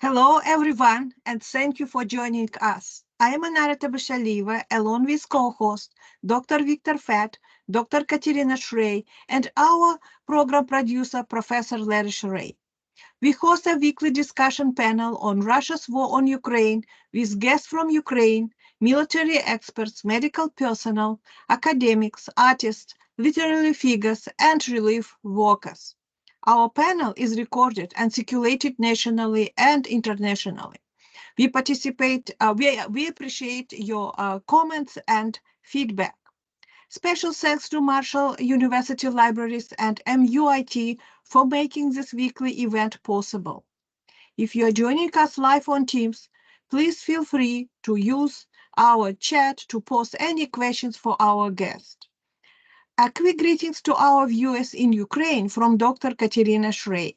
Hello, everyone, and thank you for joining us. I am Anarita Bashaliva, along with co-host Dr. Victor Fett, Dr. Katerina Shrey, and our program producer, Professor Larry Shrey. We host a weekly discussion panel on Russia's war on Ukraine with guests from Ukraine, military experts, medical personnel, academics, artists, literary figures, and relief workers. Our panel is recorded and circulated nationally and internationally. We appreciate your comments and feedback. Special thanks to Marshall University Libraries and MUIT for making this weekly event possible. If you are joining us live on Teams, please feel free to use our chat to post any questions for our guest. A quick greetings to our viewers in Ukraine from Dr. Katerina Shrey.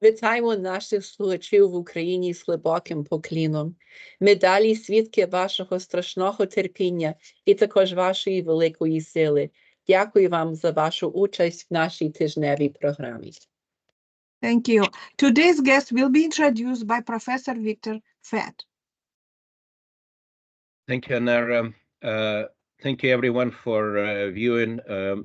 Вітаємо наших слухачів в Україні з глибоким покліном. Ми далі свідки вашого страшного терпіння і також вашої великої сили. Дякую вам за вашу участь в нашій тижневій програмі. Thank you. Today's guest will be introduced by Professor Victor Fett. Thank you, Anara. Thank you, everyone, for viewing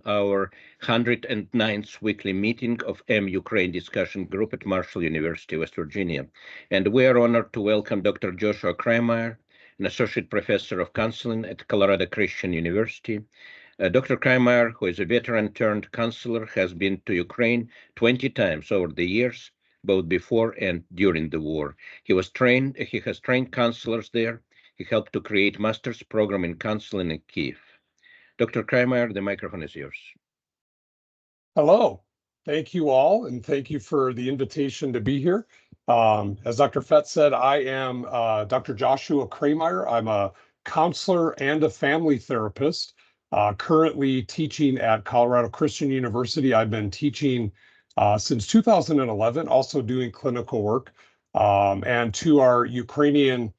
our 109th weekly meeting of Ukraine Discussion Group at Marshall University, West Virginia. And we are honored to welcome Dr. Joshua Kreimeyer, an associate professor of counseling at Colorado Christian University. Dr. Kreimeyer, who is a veteran-turned counselor, has been to Ukraine 20 times over the years, both before and during the war. He has trained counselors there. He helped to create master's program in counseling in Kyiv. Dr. Kreimeyer, the microphone is yours. Hello. Thank you all, and thank you for the invitation to be here. As Dr. Fett said, I am Dr. Joshua Kreimeyer. I'm a counselor and a family therapist, currently teaching at Colorado Christian University. I've been teaching since 2011, also doing clinical work. And to our Ukrainian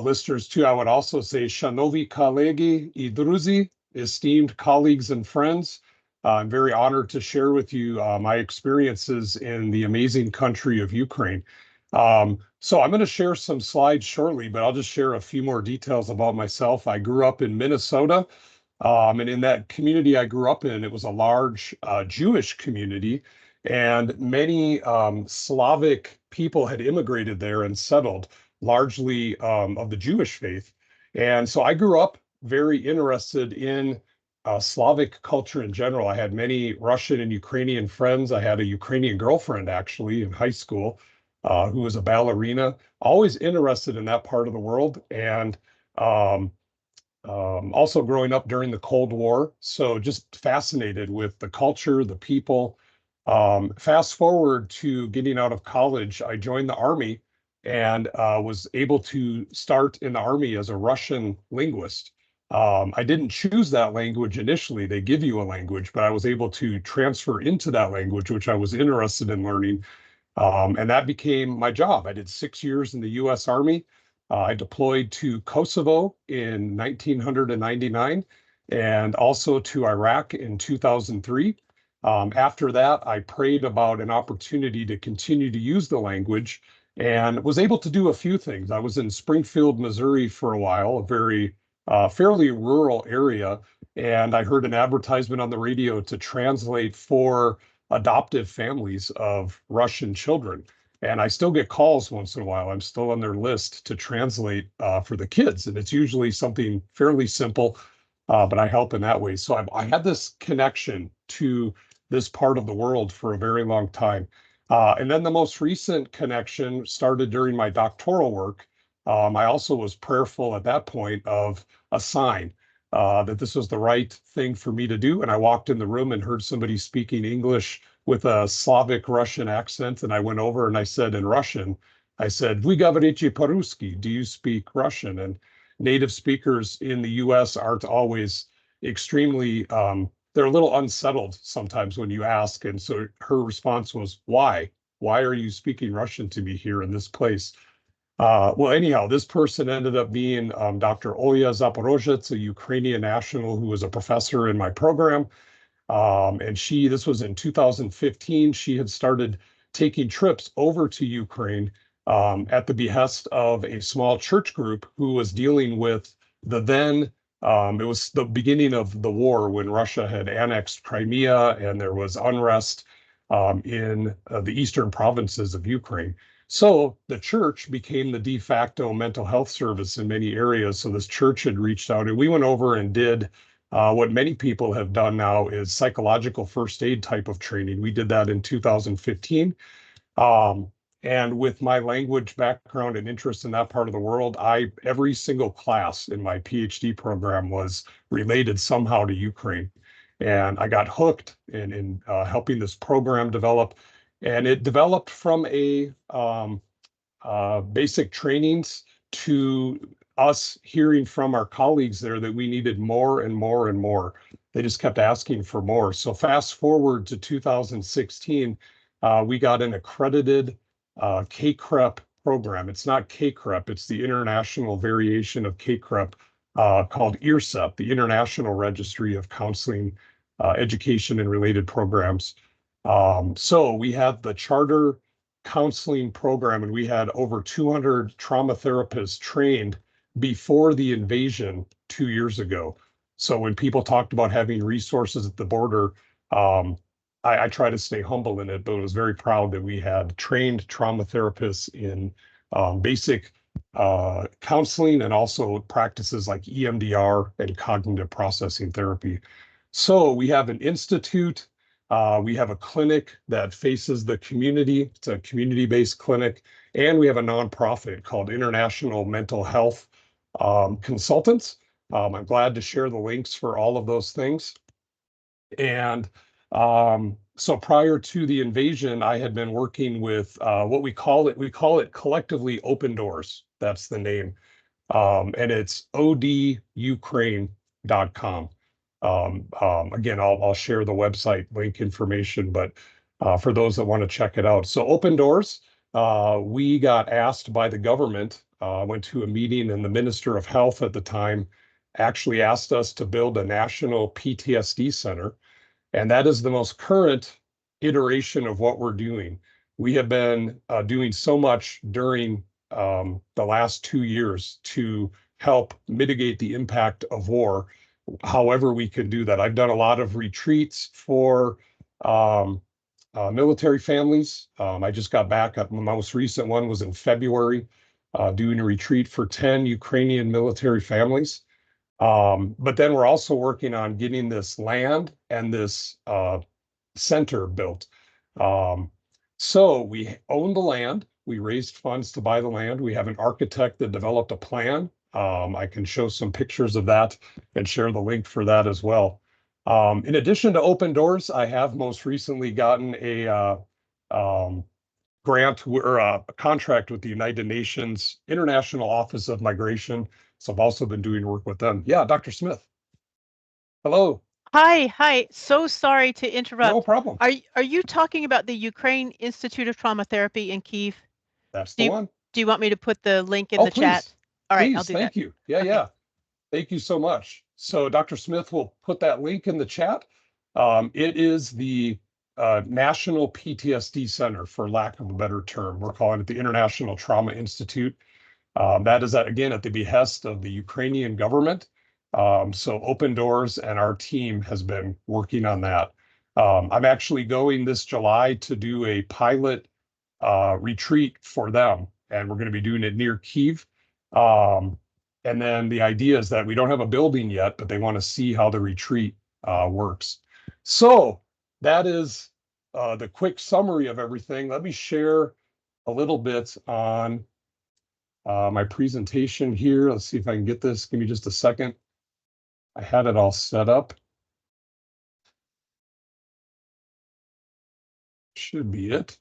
listeners too, I would also say, Shanovi kolegi I druzi, esteemed colleagues and friends. I'm very honored to share with you my experiences in the amazing country of Ukraine. So I'm going to share some slides shortly, but I'll just share a few more details about myself. I grew up in Minnesota, and in that community I grew up in, it was a large Jewish community, and many Slavic people had immigrated there and settled, largely of the Jewish faith. And so I grew up very interested in Slavic culture in general. I had many Russian and Ukrainian friends. I had a Ukrainian girlfriend, actually, in high school, who was a ballerina. Always interested in that part of the world, and also growing up during the Cold War. So just fascinated with the culture, the people. Fast forward to getting out of college, I joined the Army and was able to start in the Army as a Russian linguist. I didn't choose that language initially. They give you a language, but I was able to transfer into that language, which I was interested in learning. And that became my job. I did 6 years in the US Army. I deployed to Kosovo in 1999 and also to Iraq in 2003. After that, I prayed about an opportunity to continue to use the language and was able to do a few things. I was in Springfield, Missouri for a while, a very fairly rural area, and I heard an advertisement on the radio to translate for adoptive families of Russian children. And I still get calls once in a while. I'm still on their list to translate for the kids, and it's usually something fairly simple, but I help in that way. So I had this connection to this part of the world for a very long time. And then the most recent connection started during my doctoral work. I also was prayerful at that point of a sign that this was the right thing for me to do. And I walked in the room and heard somebody speaking English with a Slavic Russian accent. And I went over and I said in Russian, I said, "Вы говорите по-русски? Do you speak Russian?" And native speakers in the US aren't always extremely, they're a little unsettled sometimes when you ask. And so her response was, "Why? Why are you speaking Russian to me here in this place?" Well, anyhow, this person ended up being Dr. Olya Zaporozhets, a Ukrainian national who was a professor in my program. And this was in 2015, she had started taking trips over to Ukraine at the behest of a small church group who was dealing with the then, it was the beginning of the war when Russia had annexed Crimea and there was unrest in the eastern provinces of Ukraine. So the church became the de facto mental health service in many areas. So this church had reached out and we went over and did what many people have done now is psychological first aid type of training. We did that in 2015. And with my language background and interest in that part of the world, every single class in my PhD program was related somehow to Ukraine. And I got hooked in helping this program develop. And it developed from a basic trainings to us hearing from our colleagues there that we needed more and more and more. They just kept asking for more. So fast forward to 2016, we got an accredited KCREP program. It's not KCREP, it's the international variation of KCREP called IRSEP, the International Registry of Counseling, Education and Related Programs. So we had the charter counseling program and we had over 200 trauma therapists trained before the invasion 2 years ago. So when people talked about having resources at the border, I try to stay humble in it, but I was very proud that we had trained trauma therapists in basic counseling and also practices like EMDR and cognitive processing therapy. So we have an institute. We have a clinic that faces the community. It's a community-based clinic. And we have a nonprofit called International Mental Health Consultants. I'm glad to share the links for all of those things. And so prior to the invasion, I had been working with what we call it collectively Open Doors. That's the name. And it's odukraine.com. Again, I'll share the website link information, but for those that want to check it out. So Open Doors, we got asked by the government, went to a meeting and the Minister of Health at the time actually asked us to build a national PTSD center. And that is the most current iteration of what we're doing. We have been doing so much during the last 2 years to help mitigate the impact of war, however we can do that. I've done a lot of retreats for military families. I just got back. My most recent one was in February, doing a retreat for 10 Ukrainian military families. But then we're also working on getting this land and this center built. So we own the land. We raised funds to buy the land. We have an architect that developed a plan. I can show some pictures of that and share the link for that as well. In addition to Open Doors, I have most recently gotten a grant or a contract with the United Nations International Office of Migration. So I've also been doing work with them. Yeah, Dr. Smith. Hello. Hi. So sorry to interrupt. No problem. Are you talking about the Ukraine Institute of Trauma Therapy in Kyiv? That's the one. Do you want me to put the link in the please. chat? All right, Please, I'll do thank that. you. Yeah, Okay. yeah. Thank you so much. So Dr. Smith will put that link in the chat. It is the National PTSD Center, for lack of a better term. We're calling it the International Trauma Institute. That is, again, at the behest of the Ukrainian government. So Open Doors and our team has been working on that. I'm actually going this July to do a pilot retreat for them, and we're going to be doing it near Kyiv. And then the idea is that we don't have a building yet, but they want to see how the retreat works. So that is the quick summary of everything. Let me share a little bit on my presentation here. Let's see if I can get this. Give me just a second. I had it all set up. Should be it.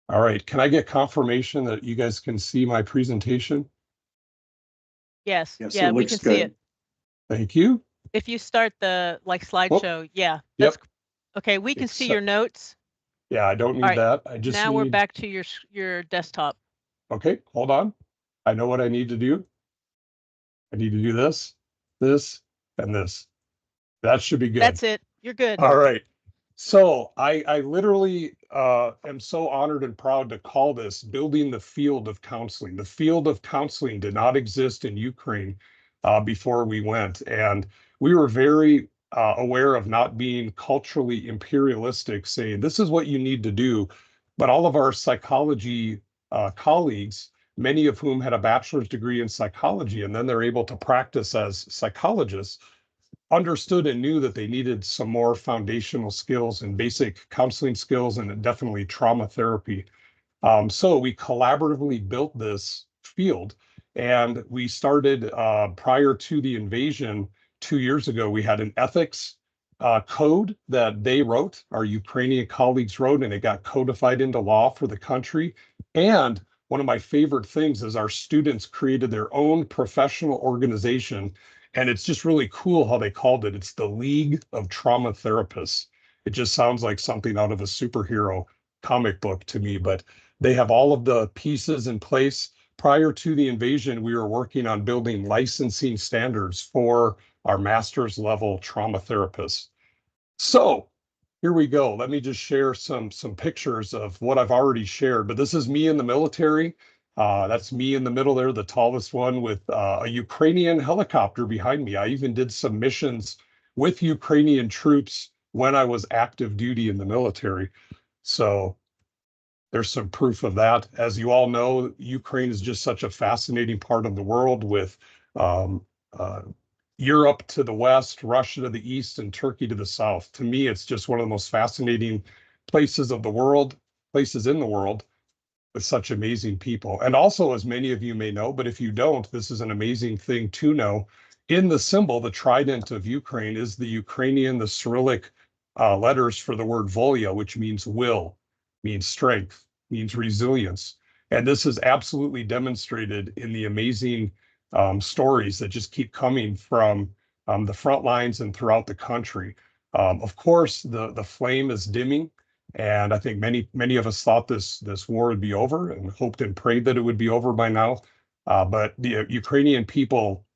All right. Can I get confirmation that you guys can see my presentation? Yes. Yes, Yeah, it we looks can good. see it. Thank you. If you start the slideshow, yeah. Yep. Okay, we can see Except- your notes. Yeah, I don't need All right. that. I just Now need... we're back to your desktop. Okay, hold on. I know what I need to do. I need to do this, this, and this. That should be good. That's it. You're good. All right. So I literally am so honored and proud to call this building the field of counseling. The field of counseling did not exist in Ukraine before we went. And we were very aware of not being culturally imperialistic, saying this is what you need to do. But all of our psychology colleagues, many of whom had a bachelor's degree in psychology, and then they're able to practice as psychologists, understood and knew that they needed some more foundational skills and basic counseling skills and definitely trauma therapy. So we collaboratively built this field, and we started prior to the invasion 2 years ago. We had an ethics code that they wrote, our Ukrainian colleagues wrote, and it got codified into law for the country. And one of my favorite things is our students created their own professional organization. And it's just really cool how they called it. It's the League of Trauma Therapists. It just sounds like something out of a superhero comic book to me, but they have all of the pieces in place. Prior to the invasion, we were working on building licensing standards for our master's level trauma therapists. So here we go. Let me just share some pictures of what I've already shared. But this is me in the military. That's me in the middle there, the tallest one, with a Ukrainian helicopter behind me. I even did some missions with Ukrainian troops when I was active duty in the military. So there's some proof of that. As you all know, Ukraine is just such a fascinating part of the world, with um, uh, Europe to the west, Russia to the east, and Turkey to the south. To me, it's just one of the most fascinating places of the world, places in the world, with such amazing people. And also, as many of you may know, but if you don't, this is an amazing thing to know. In the symbol, the trident of Ukraine is the Ukrainian, the Cyrillic letters for the word volia, which means will, means strength, means resilience. And this is absolutely demonstrated in the amazing stories that just keep coming from the front lines and throughout the country. Of course, the flame is dimming, and I think many of us thought this war would be over and hoped and prayed that it would be over by now. But the Ukrainian people,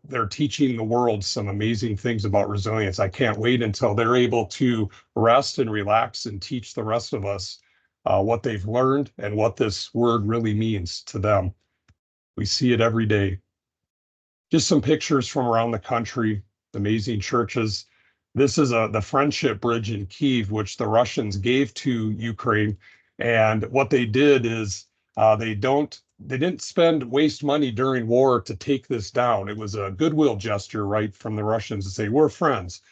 they're teaching the world some amazing things about resilience. I can't wait until they're able to rest and relax and teach the rest of us what they've learned and what this word really means to them. We see it every day. Just some pictures from around the country, amazing churches. This is the Friendship Bridge in Kyiv, which the Russians gave to Ukraine. And what they did is they didn't waste money during war to take this down. It was a goodwill gesture, right, from the Russians to say, we're friends.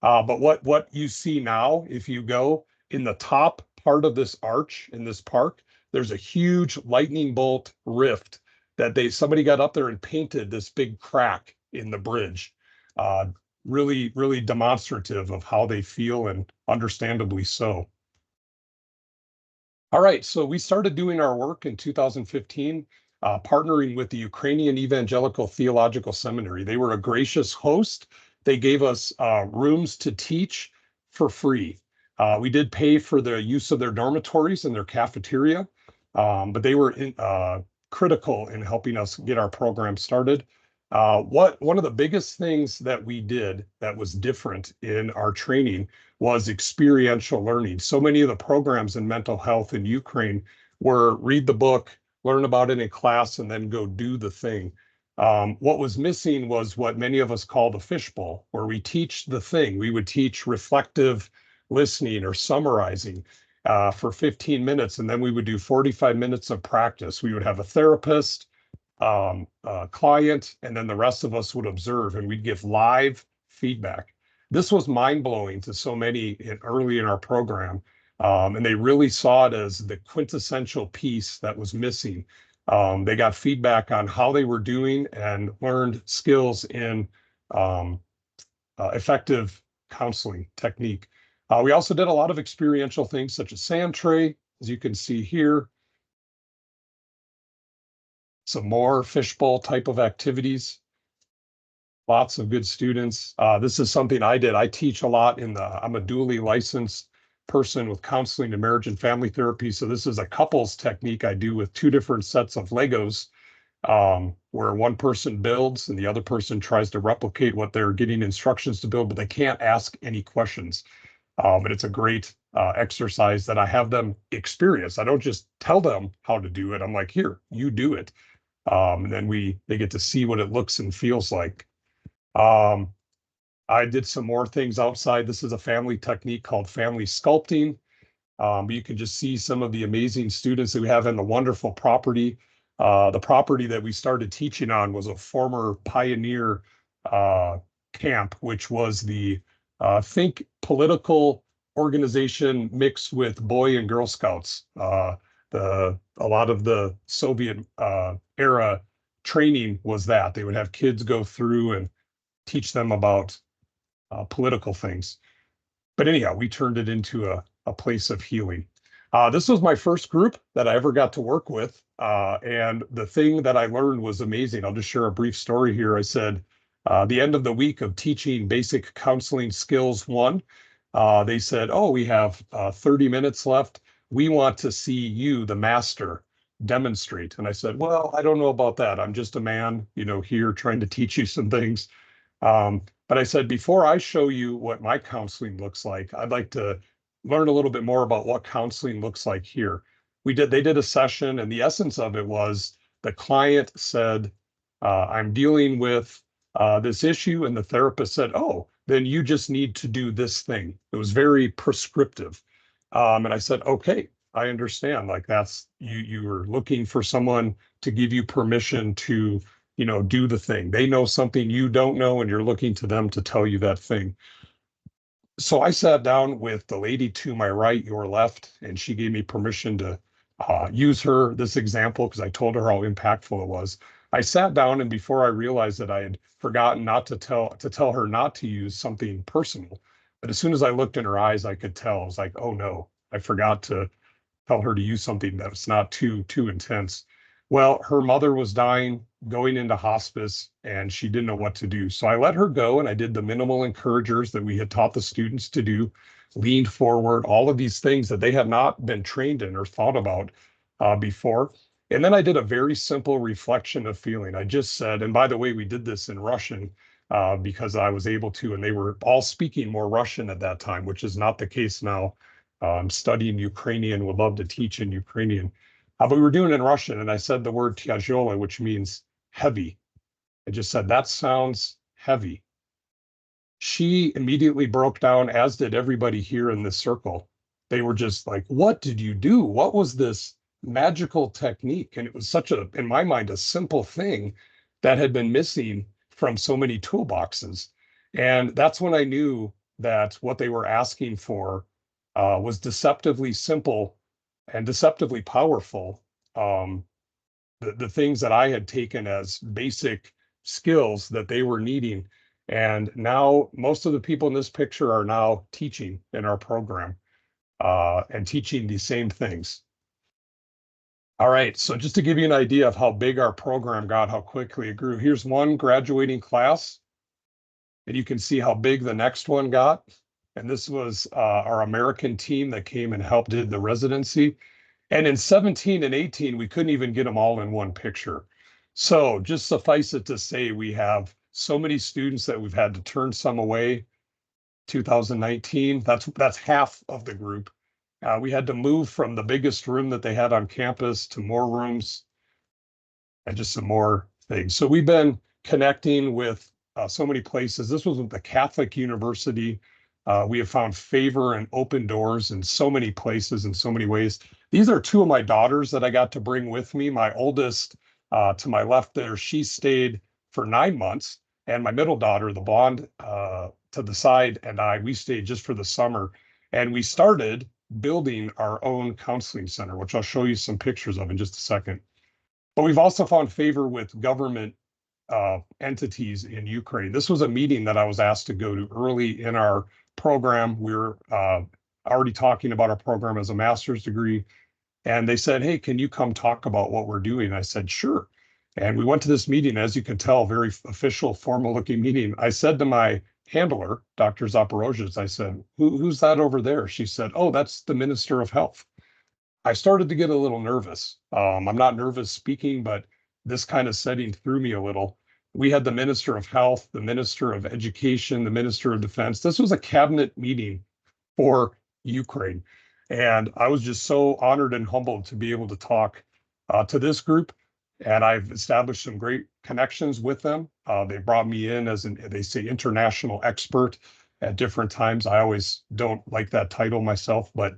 But what you see now, if you go in the top part of this arch in this park, there's a huge lightning bolt rift that somebody got up there and painted this big crack in the bridge. Uh, really demonstrative of how they feel, and understandably so. All right, so we started doing our work in 2015, partnering with the Ukrainian Evangelical Theological Seminary. They were a gracious host. They gave us rooms to teach for free. We did pay for the use of their dormitories and their cafeteria, but they were critical in helping us get our program started. One of the biggest things that we did that was different in our training was experiential learning. So many of the programs in mental health in Ukraine were read the book, learn about it in class, and then go do the thing. What was missing was what many of us call the fishbowl, where we teach the thing. We would teach reflective listening or summarizing for 15 minutes, and then we would do 45 minutes of practice. We would have a therapist, client, and then the rest of us would observe, and we'd give live feedback. This was mind-blowing to so many early in our program, and they really saw it as the quintessential piece that was missing. They got feedback on how they were doing and learned skills in effective counseling technique. We also did a lot of experiential things such as sand tray, as you can see here. Some more fishbowl type of activities. Lots of good students. This is something I did. I teach a lot I'm a dually licensed person with counseling and marriage and family therapy. So this is a couples technique I do with two different sets of Legos, where one person builds and the other person tries to replicate what they're getting instructions to build, but they can't ask any questions. But it's a great exercise that I have them experience. I don't just tell them how to do it. I'm like, here, you do it. And then they get to see what it looks and feels like. I did some more things outside. This is a family technique called family sculpting. You can just see some of the amazing students that we have in the wonderful property. The property that we started teaching on was a former pioneer camp, which was the think political organization mixed with Boy and Girl Scouts. A lot of the Soviet era training was that they would have kids go through and teach them about political things. But anyhow, we turned it into a place of healing. This was my first group that I ever got to work with. And the thing that I learned was amazing. I'll just share a brief story here. I said, the end of the week of teaching basic counseling skills 1, they said, oh, we have 30 minutes left. We want to see you, the master, demonstrate. And I said, well, I don't know about that. I'm just a man, here trying to teach you some things. But I said, before I show you what my counseling looks like, I'd like to learn a little bit more about what counseling looks like here. They did a session, and the essence of it was the client said, I'm dealing with this issue. And the therapist said, oh, then you just need to do this thing. It was very prescriptive. And I said, okay, I understand. Like you were looking for someone to give you permission to do the thing. They know something you don't know, and you're looking to them to tell you that thing. So I sat down with the lady to my right, your left, and she gave me permission to use this example because I told her how impactful it was. I sat down, and before I realized that I had forgotten not to tell her not to use something personal. But as soon as I looked in her eyes, I could tell. I was like, oh no, I forgot to tell her to use something that's not too intense. Well, her mother was dying, going into hospice, and she didn't know what to do. So I let her go, and I did the minimal encouragers that we had taught the students to do, leaned forward, all of these things that they had not been trained in or thought about before. And then I did a very simple reflection of feeling. I just said, and by the way, we did this in Russian because I was able to, and they were all speaking more Russian at that time, which is not the case now. I'm studying Ukrainian, would love to teach in Ukrainian. But we were doing it in Russian, and I said the word tyajola, which means heavy. I just said, that sounds heavy. She immediately broke down, as did everybody here in this circle. They were just like, what did you do? What was this magical technique? And it was in my mind, a simple thing that had been missing from so many toolboxes. And that's when I knew that what they were asking for was deceptively simple and deceptively powerful. The things that I had taken as basic skills that they were needing. And now most of the people in this picture are now teaching in our program and teaching the same things. All right, so just to give you an idea of how big our program got, how quickly it grew, here's one graduating class. And you can see how big the next one got. And this was our American team that came and helped did the residency. And in 17 and 18, we couldn't even get them all in one picture. So just suffice it to say, we have so many students that we've had to turn some away. 2019, that's half of the group. We had to move from the biggest room that they had on campus to more rooms and just some more things. So we've been connecting with so many places. This was with the Catholic University. We have found favor and open doors in so many places in so many ways. These are 2 of my daughters that I got to bring with me. My oldest to my left there, she stayed for 9 months. And my middle daughter, the blonde to the side, and we stayed just for the summer. And we started building our own counseling center, which I'll show you some pictures of in just a second. But we've also found favor with government entities in Ukraine. This was a meeting that I was asked to go to early in our program. We were already talking about our program as a master's degree. And they said, hey, can you come talk about what we're doing? I said, sure. And we went to this meeting, as you can tell, very official, formal looking meeting. I said to my handler, Dr. Zaporozhets, I said, who's that over there? She said, oh, that's the Minister of Health. I started to get a little nervous. I'm not nervous speaking, but this kind of setting threw me a little. We had the Minister of Health, the Minister of Education, the Minister of Defense. This was a cabinet meeting for Ukraine. And I was just so honored and humbled to be able to talk to this group. And I've established some great connections with them. They brought me in as they say, international expert at different times. I always don't like that title myself, but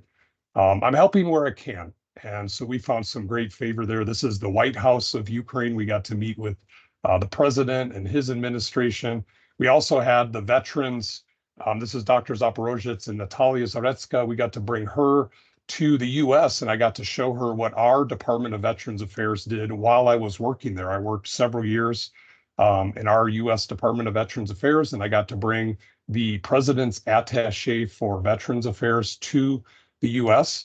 I'm helping where I can. And so we found some great favor there. This is the White House of Ukraine. We got to meet with the president and his administration. We also had the veterans. This is Dr. Zaporozhets and Natalia Zaretska. We got to bring her to the US and I got to show her what our Department of Veterans Affairs did while I was working there. I worked several years in our US Department of Veterans Affairs, and I got to bring the president's attache for Veterans Affairs to the US.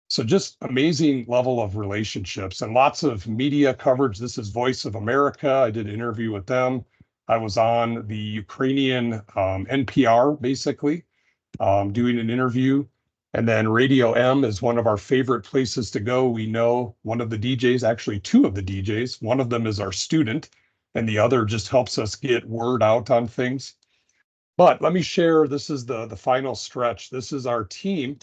So just amazing level of relationships and lots of media coverage. This is Voice of America. I did an interview with them. I was on the Ukrainian NPR, basically, doing an interview. And then Radio M is one of our favorite places to go. We know one of the DJs, actually two of the DJs. One of them is our student, and the other just helps us get word out on things. But let me share, this is the final stretch. This is our team.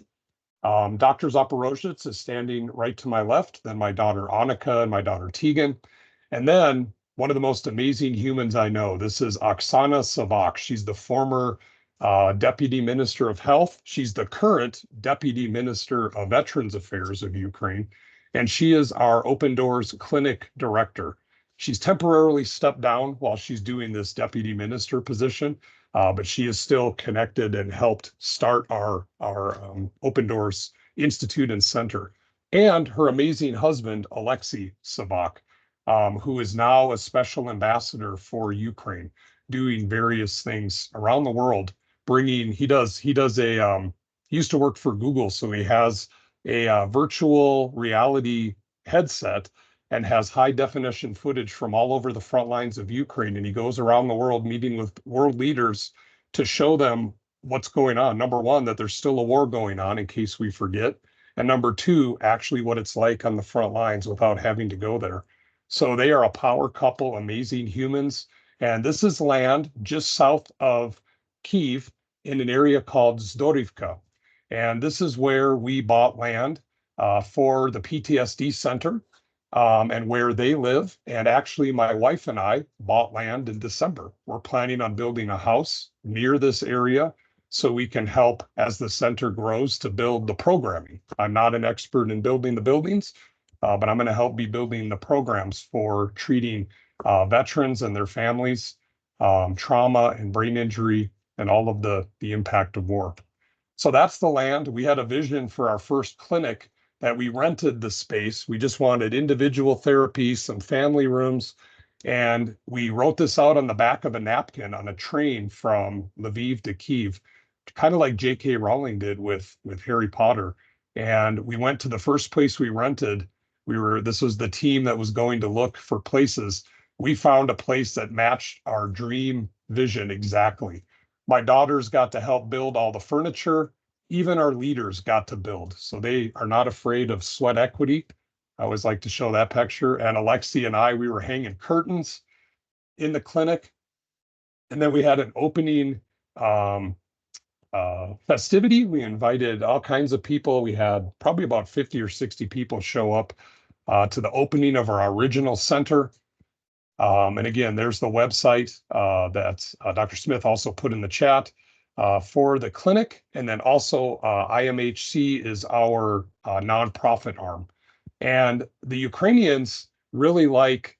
Dr. Zaporozhets is standing right to my left, then my daughter Annika and my daughter Tegan. And then one of the most amazing humans I know, this is Oksana Savak. She's the former Deputy Minister of Health. She's the current Deputy Minister of Veterans Affairs of Ukraine. And she is our Open Doors Clinic Director. She's temporarily stepped down while she's doing this Deputy Minister position. But she is still connected and helped start our Open Doors Institute and Center. And her amazing husband, Alexei Savak, who is now a special ambassador for Ukraine, doing various things around the world, he used to work for Google, so he has a virtual reality headset and has high definition footage from all over the front lines of Ukraine. And he goes around the world meeting with world leaders to show them what's going on. Number one, that there's still a war going on in case we forget. And number two, actually what it's like on the front lines without having to go there. So they are a power couple, amazing humans. And this is land just south of Kyiv in an area called Zdorivka. And this is where we bought land for the PTSD Center. And where they live. And actually, my wife and I bought land in December. We're planning on building a house near this area so we can help as the center grows to build the programming. I'm not an expert in building the buildings, but I'm going to help be building the programs for treating veterans and their families, trauma and brain injury, and all of the impact of war. So that's the land. We had a vision for our first clinic that we rented the space. We just wanted individual therapy, some family rooms. And we wrote this out on the back of a napkin on a train from Lviv to Kyiv, kind of like J.K. Rowling did with Harry Potter. And we went to the first place we rented. This was the team that was going to look for places. We found a place that matched our dream vision exactly. My daughters got to help build all the furniture. Even our leaders got to build. So they are not afraid of sweat equity. I always like to show that picture. And Alexei and I, we were hanging curtains in the clinic. And then we had an opening festivity. We invited all kinds of people. We had probably about 50 or 60 people show up to the opening of our original center. And again, there's the website that Dr. Smith also put in the chat. For the clinic, and then also IMHC is our nonprofit arm. And the Ukrainians really like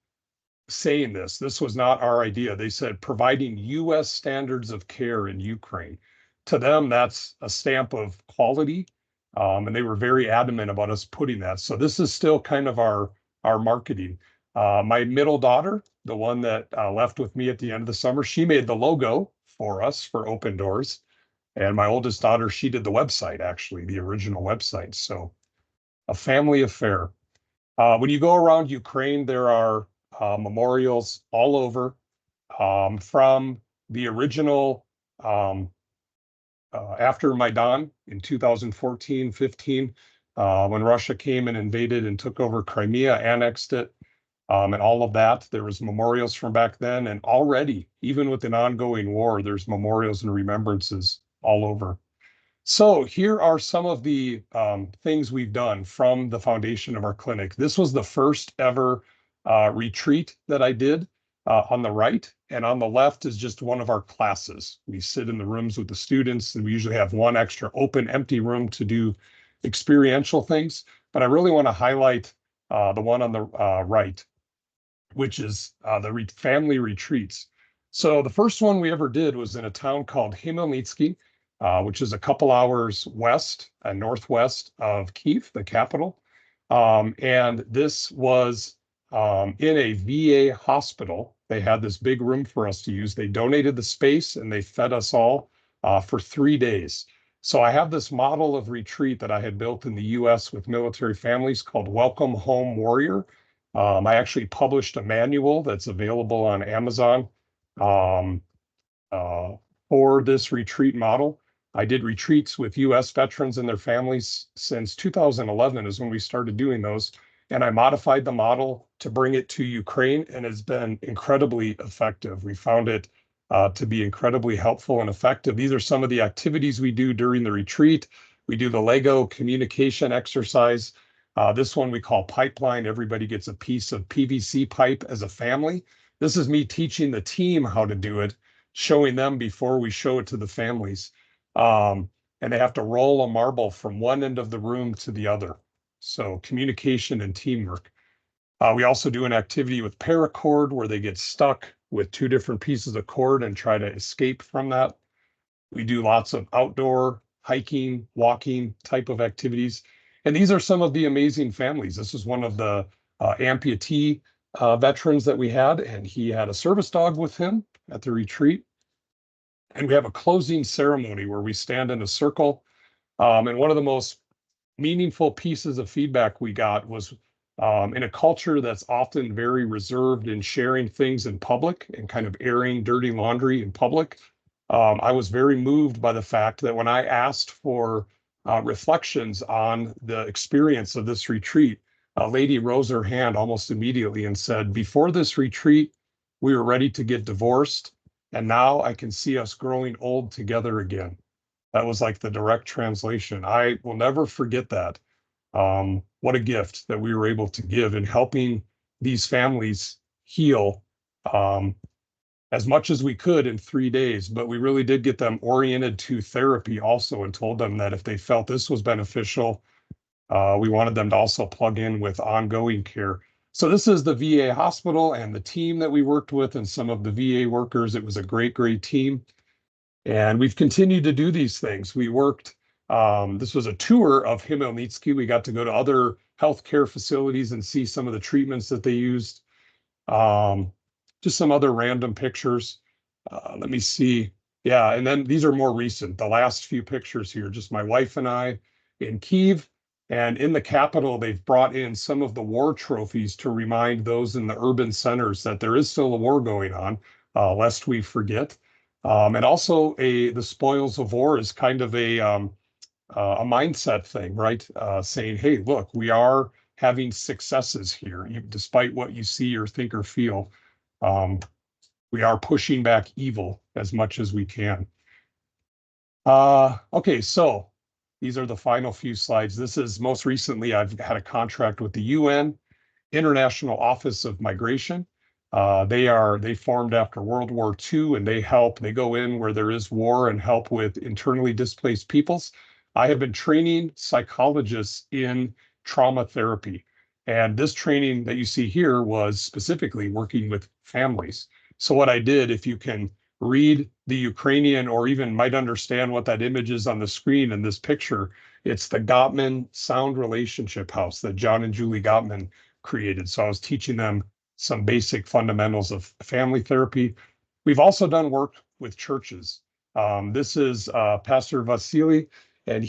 saying this. This was not our idea. They said providing US standards of care in Ukraine. To them, that's a stamp of quality. And they were very adamant about us putting that. So this is still kind of our marketing. My middle daughter, the one that left with me at the end of the summer, she made the logo for us for Open Doors. And my oldest daughter, she did the website, actually, the original website. So a family affair. When you go around Ukraine, there are memorials all over from the original after Maidan in 2014-15, when Russia came and invaded and took over Crimea, annexed it, and all of that. There was memorials from back then, and already, even with an ongoing war, there's memorials and remembrances all over. So here are some of the things we've done from the foundation of our clinic. This was the first ever retreat that I did on the right, and on the left is just one of our classes. We sit in the rooms with the students, and we usually have one extra open, empty room to do experiential things. But I really want to highlight the one on the right, which is the family retreats. So the first one we ever did was in a town called Khmelnytsky, which is a couple hours west and northwest of Kyiv, the capital. And this was in a VA hospital. They had this big room for us to use. They donated the space and they fed us all for 3 days. So I have this model of retreat that I had built in the US with military families called Welcome Home Warrior. I actually published a manual that's available on Amazon um, for this retreat model. I did retreats with US veterans and their families since 2011 is when we started doing those. And I modified the model to bring it to Ukraine, and it's been incredibly effective. We found it to be incredibly helpful and effective. These are some of the activities we do during the retreat. We do the Lego communication exercise. This one we call pipeline. Everybody gets a piece of PVC pipe as a family. This is me teaching the team how to do it, showing them before we show it to the families. And they have to roll a marble from one end of the room to the other. So communication and teamwork. We also do an activity with paracord where they get stuck with 2 different pieces of cord and try to escape from that. We do lots of outdoor hiking, walking type of activities. And these are some of the amazing families. This is one of the amputee veterans that we had, and he had a service dog with him at the retreat. And we have a closing ceremony where we stand in a circle. And one of the most meaningful pieces of feedback we got was in a culture that's often very reserved in sharing things in public and kind of airing dirty laundry in public. I was very moved by the fact that when I asked for reflections on the experience of this retreat, a lady rose her hand almost immediately and said, "Before this retreat, we were ready to get divorced, and now I can see us growing old together again." That was like the direct translation. I will never forget that. What a gift that we were able to give in helping these families heal as much as we could in 3 days. But we really did get them oriented to therapy also and told them that if they felt this was beneficial, we wanted them to also plug in with ongoing care. So this is the VA hospital and the team that we worked with and some of the VA workers. It was a great, great team. And we've continued to do these things. We worked, this was a tour of Khmelnytsky. We got to go to other healthcare facilities and see some of the treatments that they used. Just some other random pictures. Let me see. Yeah, and then these are more recent. The last few pictures here, just my wife and I in Kyiv. And in the capital, they've brought in some of the war trophies to remind those in the urban centers that there is still a war going on, lest we forget. And also the spoils of war is kind of a mindset thing, right? Saying, hey, look, we are having successes here, despite what you see or think or feel. We are pushing back evil as much as we can. Okay, so these are the final few slides. This is most recently, I've had a contract with the UN, International Office of Migration. They formed after World War II, and they go in where there is war and help with internally displaced peoples. I have been training psychologists in trauma therapy. And this training that you see here was specifically working with families. So what I did, if you can read the Ukrainian or even might understand what that image is on the screen in this picture, it's the Gottman Sound Relationship House that John and Julie Gottman created. So I was teaching them some basic fundamentals of family therapy. We've also done work with churches. This is Pastor Vasily, and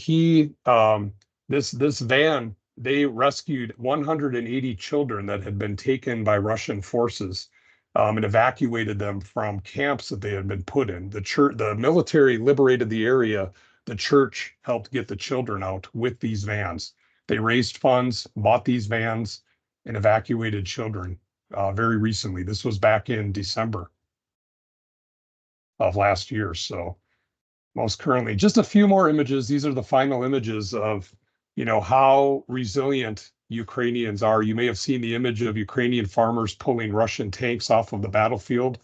this van, they rescued 180 children that had been taken by Russian forces and evacuated them from camps that they had been put in. The military liberated the area. The church helped get the children out with these vans. They raised funds, bought these vans, and evacuated children very recently. This was back in December of last year. So most currently. Just a few more images. These are the final images of, how resilient Ukrainians are. You may have seen the image of Ukrainian farmers pulling Russian tanks off of the battlefield.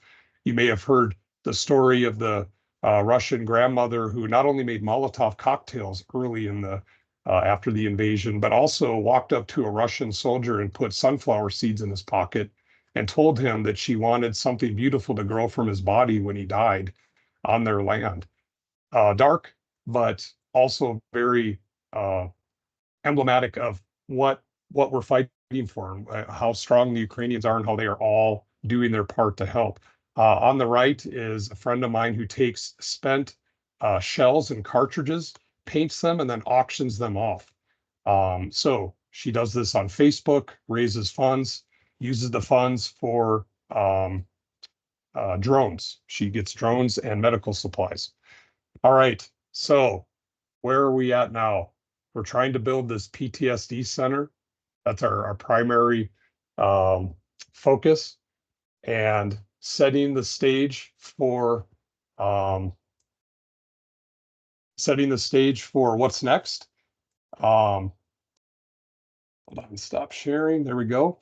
You may have heard the story of the Russian grandmother who not only made Molotov cocktails early in the after the invasion, but also walked up to a Russian soldier and put sunflower seeds in his pocket and told him that she wanted something beautiful to grow from his body when he died on their land. Dark, but also very emblematic of what we're fighting for, how strong the Ukrainians are, and how they are all doing their part to help. On the right is a friend of mine who takes spent shells and cartridges, paints them, and then auctions them off. So she does this on Facebook, raises funds, uses the funds for drones. She gets drones and medical supplies. All right, so where are we at now? We're trying to build this PTSD center. That's our primary focus, and setting the stage for what's next. Hold on, stop sharing. There we go.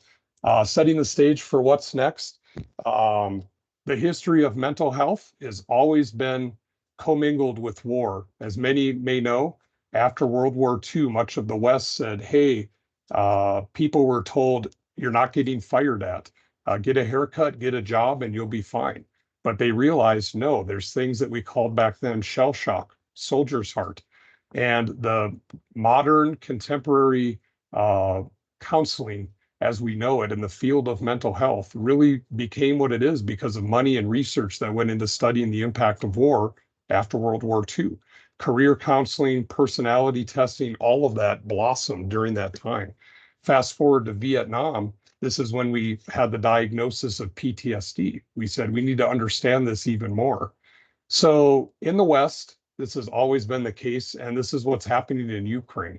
Setting the stage for what's next. The history of mental health has always been commingled with war. As many may know, after World War II, much of the West said, hey, people were told, you're not getting fired at. Get a haircut, get a job, and you'll be fine. But they realized, no, there's things that we called back then shell shock, soldier's heart. And the modern contemporary counseling as we know it in the field of mental health really became what it is because of money and research that went into studying the impact of war after World War II. Career counseling, personality testing, all of that blossomed during that time. Fast forward to Vietnam, this is when we had the diagnosis of PTSD. We said we need to understand this even more. So in the West, this has always been the case, and this is what's happening in Ukraine.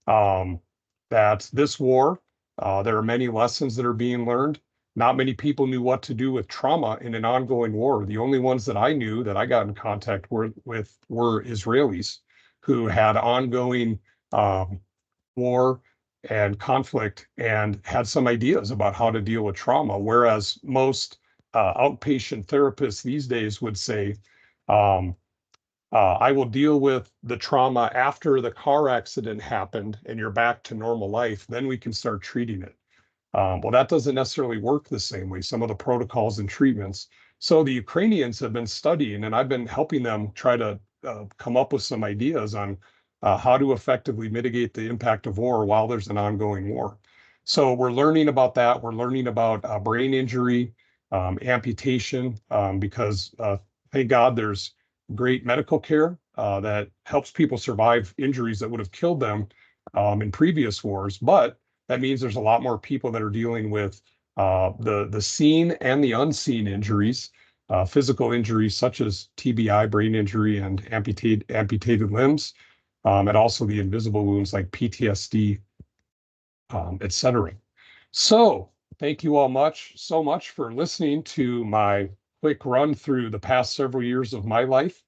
That this war, there are many lessons that are being learned. Not many people knew what to do with trauma in an ongoing war. The only ones that I knew that I got in contact with were Israelis who had ongoing war and conflict and had some ideas about how to deal with trauma, whereas most outpatient therapists these days would say, I will deal with the trauma after the car accident happened and you're back to normal life, then we can start treating it. Well, that doesn't necessarily work the same way, some of the protocols and treatments. So the Ukrainians have been studying, and I've been helping them try to come up with some ideas on how to effectively mitigate the impact of war while there's an ongoing war. So we're learning about that. We're learning about brain injury, amputation, because thank God there's great medical care that helps people survive injuries that would have killed them in previous wars. But that means there's a lot more people that are dealing with the seen and the unseen injuries, physical injuries such as TBI, brain injury, and amputated limbs, and also the invisible wounds like PTSD, et cetera. So thank you all so much for listening to my quick run through the past several years of my life.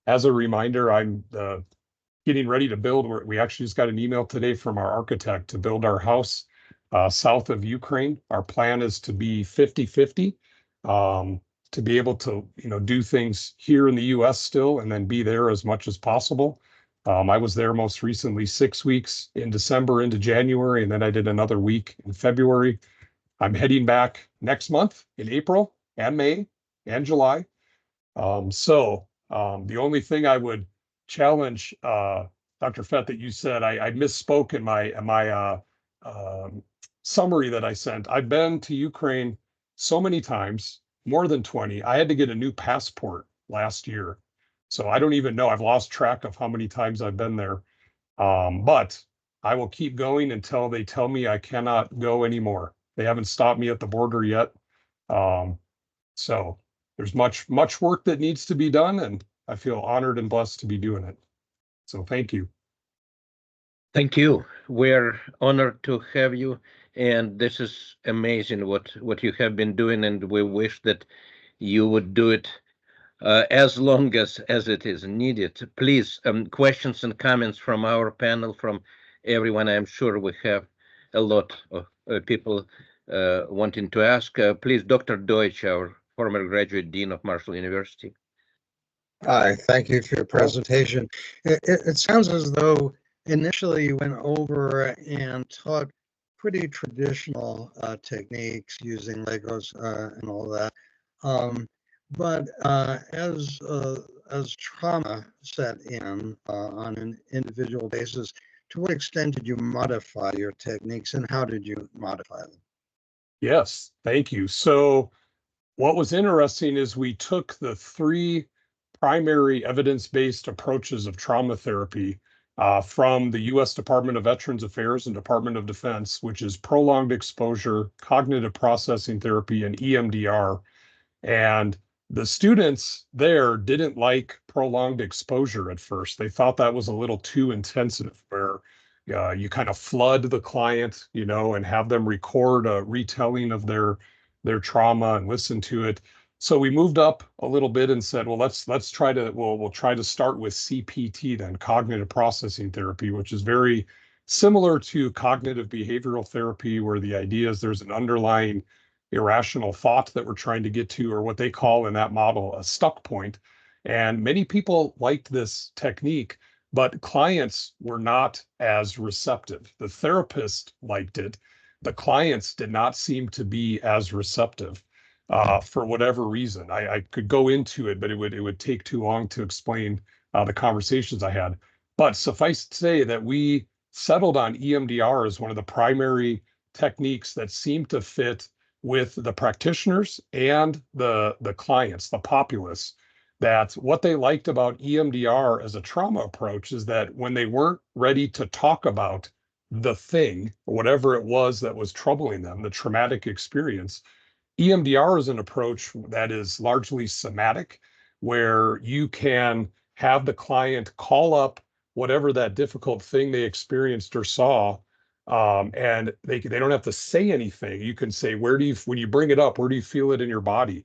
As a reminder, I'm getting ready to build. We actually just got an email today from our architect to build our house south of Ukraine. Our plan is to be 50-50, to be able to do things here in the US still and then be there as much as possible. I was there most recently 6 weeks in December into January, and then I did another week in February. I'm heading back next month in April and May and July. The only thing I would challenge, Dr. Fett, that you said, I misspoke in my summary that I sent. I've been to Ukraine so many times, more than 20. I had to get a new passport last year. So I don't even know. I've lost track of how many times I've been there. But I will keep going until they tell me I cannot go anymore. They haven't stopped me at the border yet. So there's much work that needs to be done, and I feel honored and blessed to be doing it. So thank you. Thank you. We're honored to have you, and this is amazing what you have been doing, and we wish that you would do it as long as it is needed. Please, questions and comments from our panel, from everyone. I'm sure we have a lot of people wanting to ask. Please, Dr. Deutsch, our former graduate dean of Marshall University. Hi, thank you for your presentation. It sounds as though initially you went over and taught pretty traditional techniques using Legos and all that. But as trauma set in on an individual basis, to what extent did you modify your techniques and how did you modify them? Yes, thank you. So what was interesting is we took the three primary evidence-based approaches of trauma therapy from the U.S. Department of Veterans Affairs and Department of Defense, which is prolonged exposure, cognitive processing therapy, and EMDR. And the students there didn't like prolonged exposure at first. They thought that was a little too intensive, where you kind of flood the client, and have them record a retelling of their trauma and listen to it. So we moved up a little bit and said, well, let's try to we'll try to start with CPT, then cognitive processing therapy, which is very similar to cognitive behavioral therapy, where the idea is there's an underlying irrational thought that we're trying to get to, or what they call in that model a stuck point. And many people liked this technique, but clients were not as receptive. The therapist liked it. The clients did not seem to be as receptive for whatever reason. I could go into it, but it would take too long to explain the conversations I had. But suffice to say that we settled on EMDR as one of the primary techniques that seemed to fit with the practitioners and the clients, the populace. That what they liked about EMDR as a trauma approach is that when they weren't ready to talk about the thing, or whatever it was that was troubling them, the traumatic experience, EMDR is an approach that is largely somatic, where you can have the client call up whatever that difficult thing they experienced or saw, and they don't have to say anything. You can say, when you bring it up, where do you feel it in your body?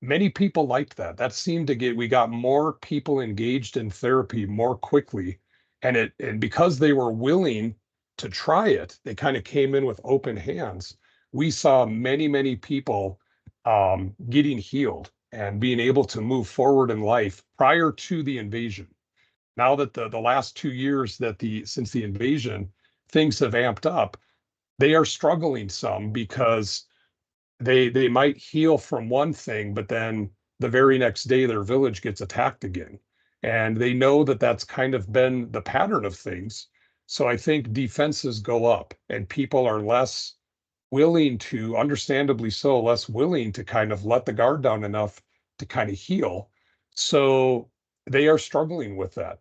Many people liked that. That seemed to we got more people engaged in therapy more quickly. And because they were willing to try it, they kind of came in with open hands. We saw many, many people getting healed and being able to move forward in life prior to the invasion. Now that the last 2 years since the invasion, things have amped up, they are struggling some because they might heal from one thing, but then the very next day their village gets attacked again. And they know that that's kind of been the pattern of things. So I think defenses go up and people are less willing to, understandably so, less willing to kind of let the guard down enough to kind of heal. So they are struggling with that.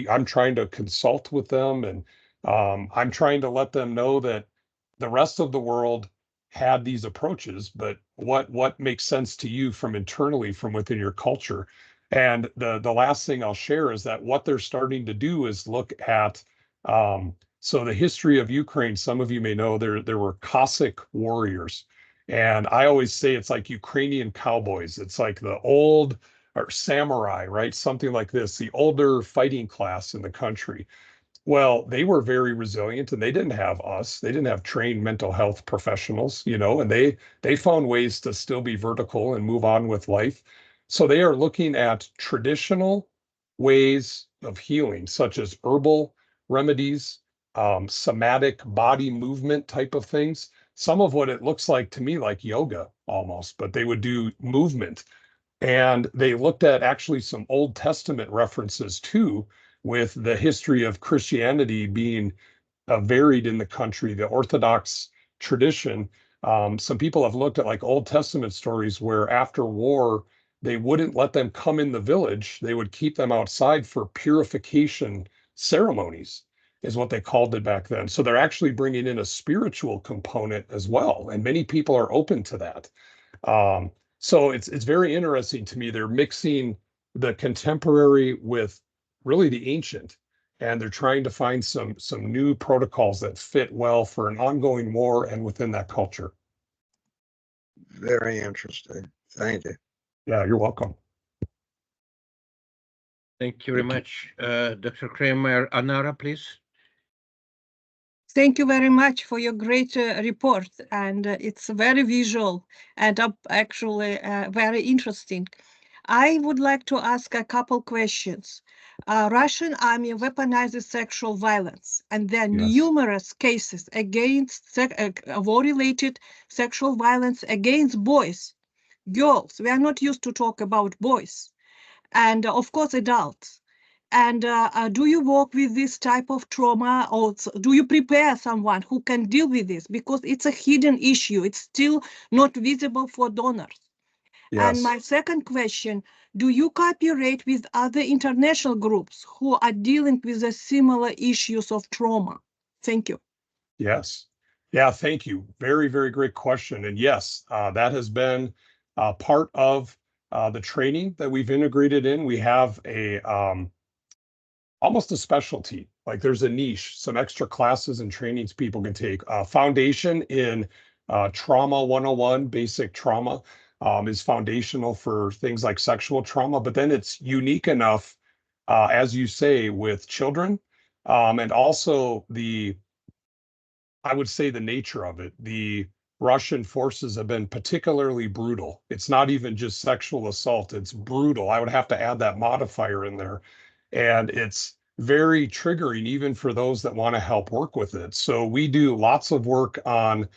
I'm trying to consult with them, and I'm trying to let them know that the rest of the world had these approaches, but what makes sense to you from internally, from within your culture. And the last thing I'll share is that what they're starting to do is look at so the history of Ukraine. Some of you may know there were Cossack warriors, and I always say it's like Ukrainian cowboys. It's like the old, or samurai, right? Something like this, the older fighting class in the country. Well, they were very resilient, and they didn't have us. They didn't have trained mental health professionals, and they found ways to still be vertical and move on with life. So they are looking at traditional ways of healing, such as herbal remedies, somatic body movement type of things. Some of what it looks like to me like yoga almost, but they would do movement. And they looked at actually some Old Testament references too, with the history of Christianity being varied in the country, the Orthodox tradition. Some people have looked at like Old Testament stories where after war, they wouldn't let them come in the village. They would keep them outside for purification ceremonies, is what they called it back then. So they're actually bringing in a spiritual component as well. And many people are open to that. So it's very interesting to me. They're mixing the contemporary with really the ancient, and they're trying to find some new protocols that fit well for an ongoing war and within that culture. Very interesting. Thank you. Yeah, you're welcome. Thank you very much. Dr. Kreimeyer. Anara, please. Thank you very much for your great report, and it's very visual and actually very interesting. I would like to ask a couple questions. Russian army weaponizes sexual violence, and there are Yes. numerous cases against war-related sexual violence against boys, girls. We are not used to talk about boys, and of course adults. And do you work with this type of trauma, or do you prepare someone who can deal with this? Because it's a hidden issue. It's still not visible for donors. And Yes. my second question, do you cooperate with other international groups who are dealing with the similar issues of trauma? Thank you. Yes. Yeah, thank you. Very, very great question. And yes, that has been part of the training that we've integrated in. We have a almost a specialty, like there's a niche, some extra classes and trainings people can take. Foundation in Trauma 101, basic trauma is foundational for things like sexual trauma, but then it's unique enough, as you say, with children, and also I would say the nature of it. The Russian forces have been particularly brutal. It's not even just sexual assault, it's brutal. I would have to add that modifier in there. And it's very triggering even for those that want to help work with it. So we do lots of work on,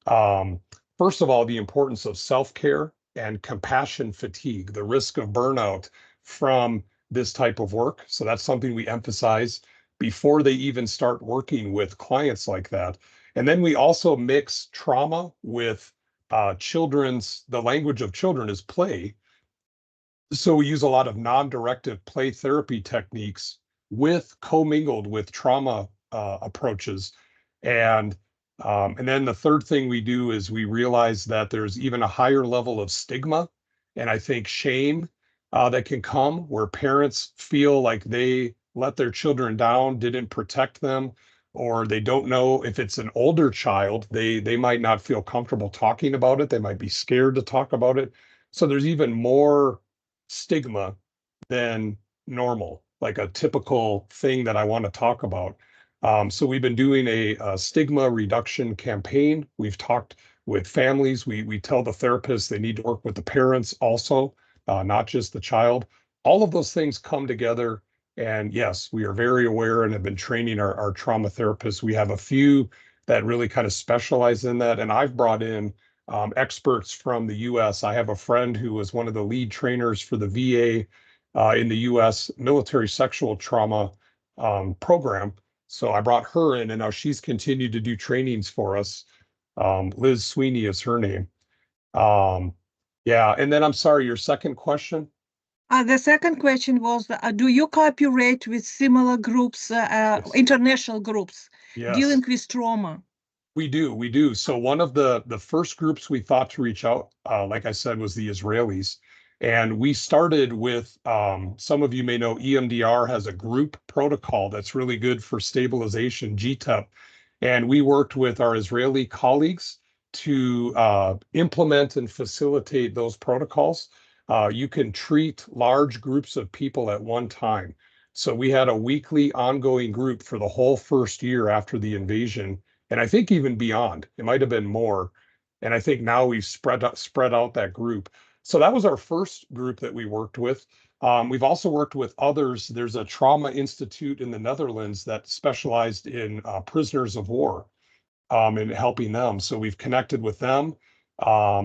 um, first of all, the importance of self-care and compassion fatigue, the risk of burnout from this type of work. So that's something we emphasize before they even start working with clients like that. And then we also mix trauma with the language of children is play. So we use a lot of non-directive play therapy techniques with commingled with trauma approaches. And then the third thing we do is we realize that there's even a higher level of stigma and I think shame that can come where parents feel like they let their children down, didn't protect them, or they don't know if it's an older child, they might not feel comfortable talking about it. They might be scared to talk about it. So there's even more stigma than normal, like a typical thing that I want to talk about. So we've been doing a stigma reduction campaign. We've talked with families. We tell the therapists they need to work with the parents also, not just the child. All of those things come together. And yes, we are very aware and have been training our trauma therapists. We have a few that really kind of specialize in that. And I've brought in experts from the US. I have a friend who was one of the lead trainers for the VA in the US military sexual trauma program. So I brought her in, and now she's continued to do trainings for us. Liz Sweeney is her name. Yeah, and then I'm sorry, your second question? The second question was, do you cooperate with similar groups, Yes. international groups, Yes. dealing with trauma? We do. So one of the first groups we thought to reach out, like I said, was the Israelis. And we started with, some of you may know EMDR has a group protocol that's really good for stabilization, GTEP. And we worked with our Israeli colleagues to implement and facilitate those protocols. You can treat large groups of people at one time. So we had a weekly ongoing group for the whole first year after the invasion, and I think even beyond. It might have been more. And I think now we've spread out that group. So that was our first group that we worked with. We've also worked with others. There's a trauma institute in the Netherlands that specialized in prisoners of war and helping them. So we've connected with them.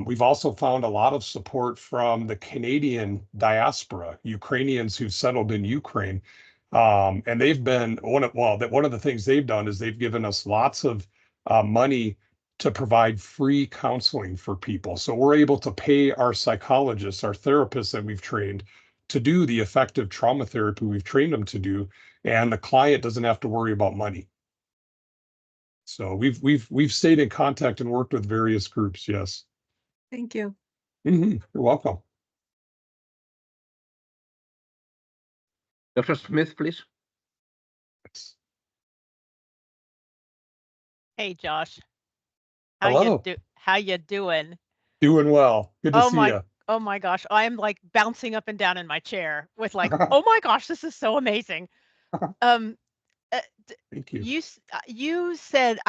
We've also found a lot of support from the Canadian diaspora, Ukrainians who've settled in Ukraine. And they've been one of the things they've done is they've given us lots of money to provide free counseling for people. So we're able to pay our psychologists, our therapists that we've trained to do the effective trauma therapy we've trained them to do, and the client doesn't have to worry about money. So we've stayed in contact and worked with various groups. Yes. Thank you. You're welcome. Dr. Smith, please. Hey, Josh. Hello. How you doing? Doing well. Good to see you. Oh my gosh, I'm like bouncing up and down in my chair with like, oh my gosh, this is so amazing. Um, Thank you. You said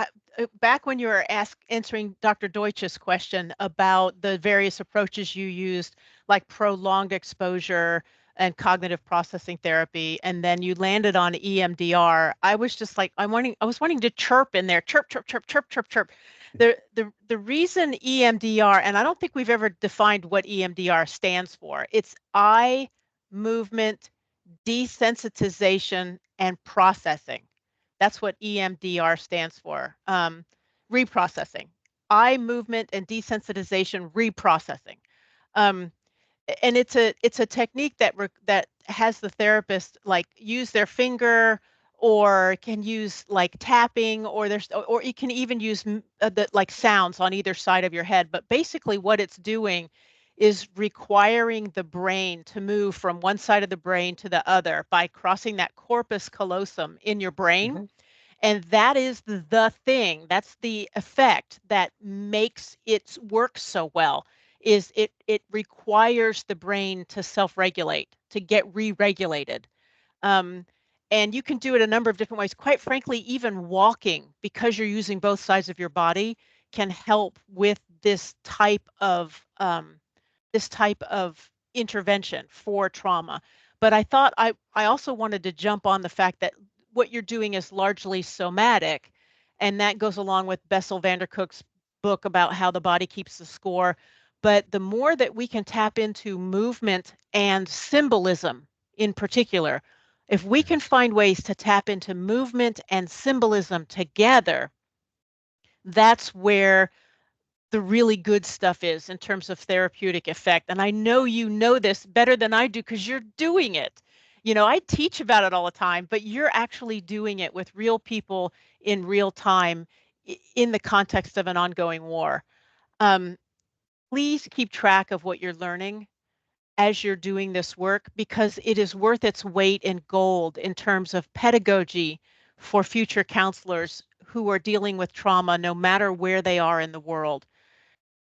back when you were answering Dr. Deutsch's question about the various approaches you used, like prolonged exposure and cognitive processing therapy, and then you landed on EMDR. I was just like, I was wanting to chirp in there, chirp, chirp, chirp, chirp, chirp, chirp. The reason EMDR, and I don't think we've ever defined what EMDR stands for. It's eye movement desensitization and processing. That's what EMDR stands for. Reprocessing, eye movement and desensitization reprocessing. Um, and it's a technique that has the therapist like use their finger or can use like tapping or you can even use the like sounds on either side of your head, but basically what it's doing is requiring the brain to move from one side of the brain to the other by crossing that corpus callosum in your brain. Mhm. And that is the thing, that's the effect that makes it work so well, is it requires the brain to self-regulate, to get re-regulated. Um, and you can do it a number of different ways. Quite frankly, even walking, because you're using both sides of your body, can help with this type of intervention for trauma. But I thought I also wanted to jump on the fact that what you're doing is largely somatic, and that goes along with Bessel van der Kolk's book about how the body keeps the score. But the more that we can tap into movement and symbolism in particular, if we can find ways to tap into movement and symbolism together, that's where the really good stuff is in terms of therapeutic effect. And I know you know this better than I do because you're doing it. You know, I teach about it all the time, but you're actually doing it with real people in real time in the context of an ongoing war. Um, Please keep track of what you're learning as you're doing this work because it is worth its weight in gold in terms of pedagogy for future counselors who are dealing with trauma, no matter where they are in the world.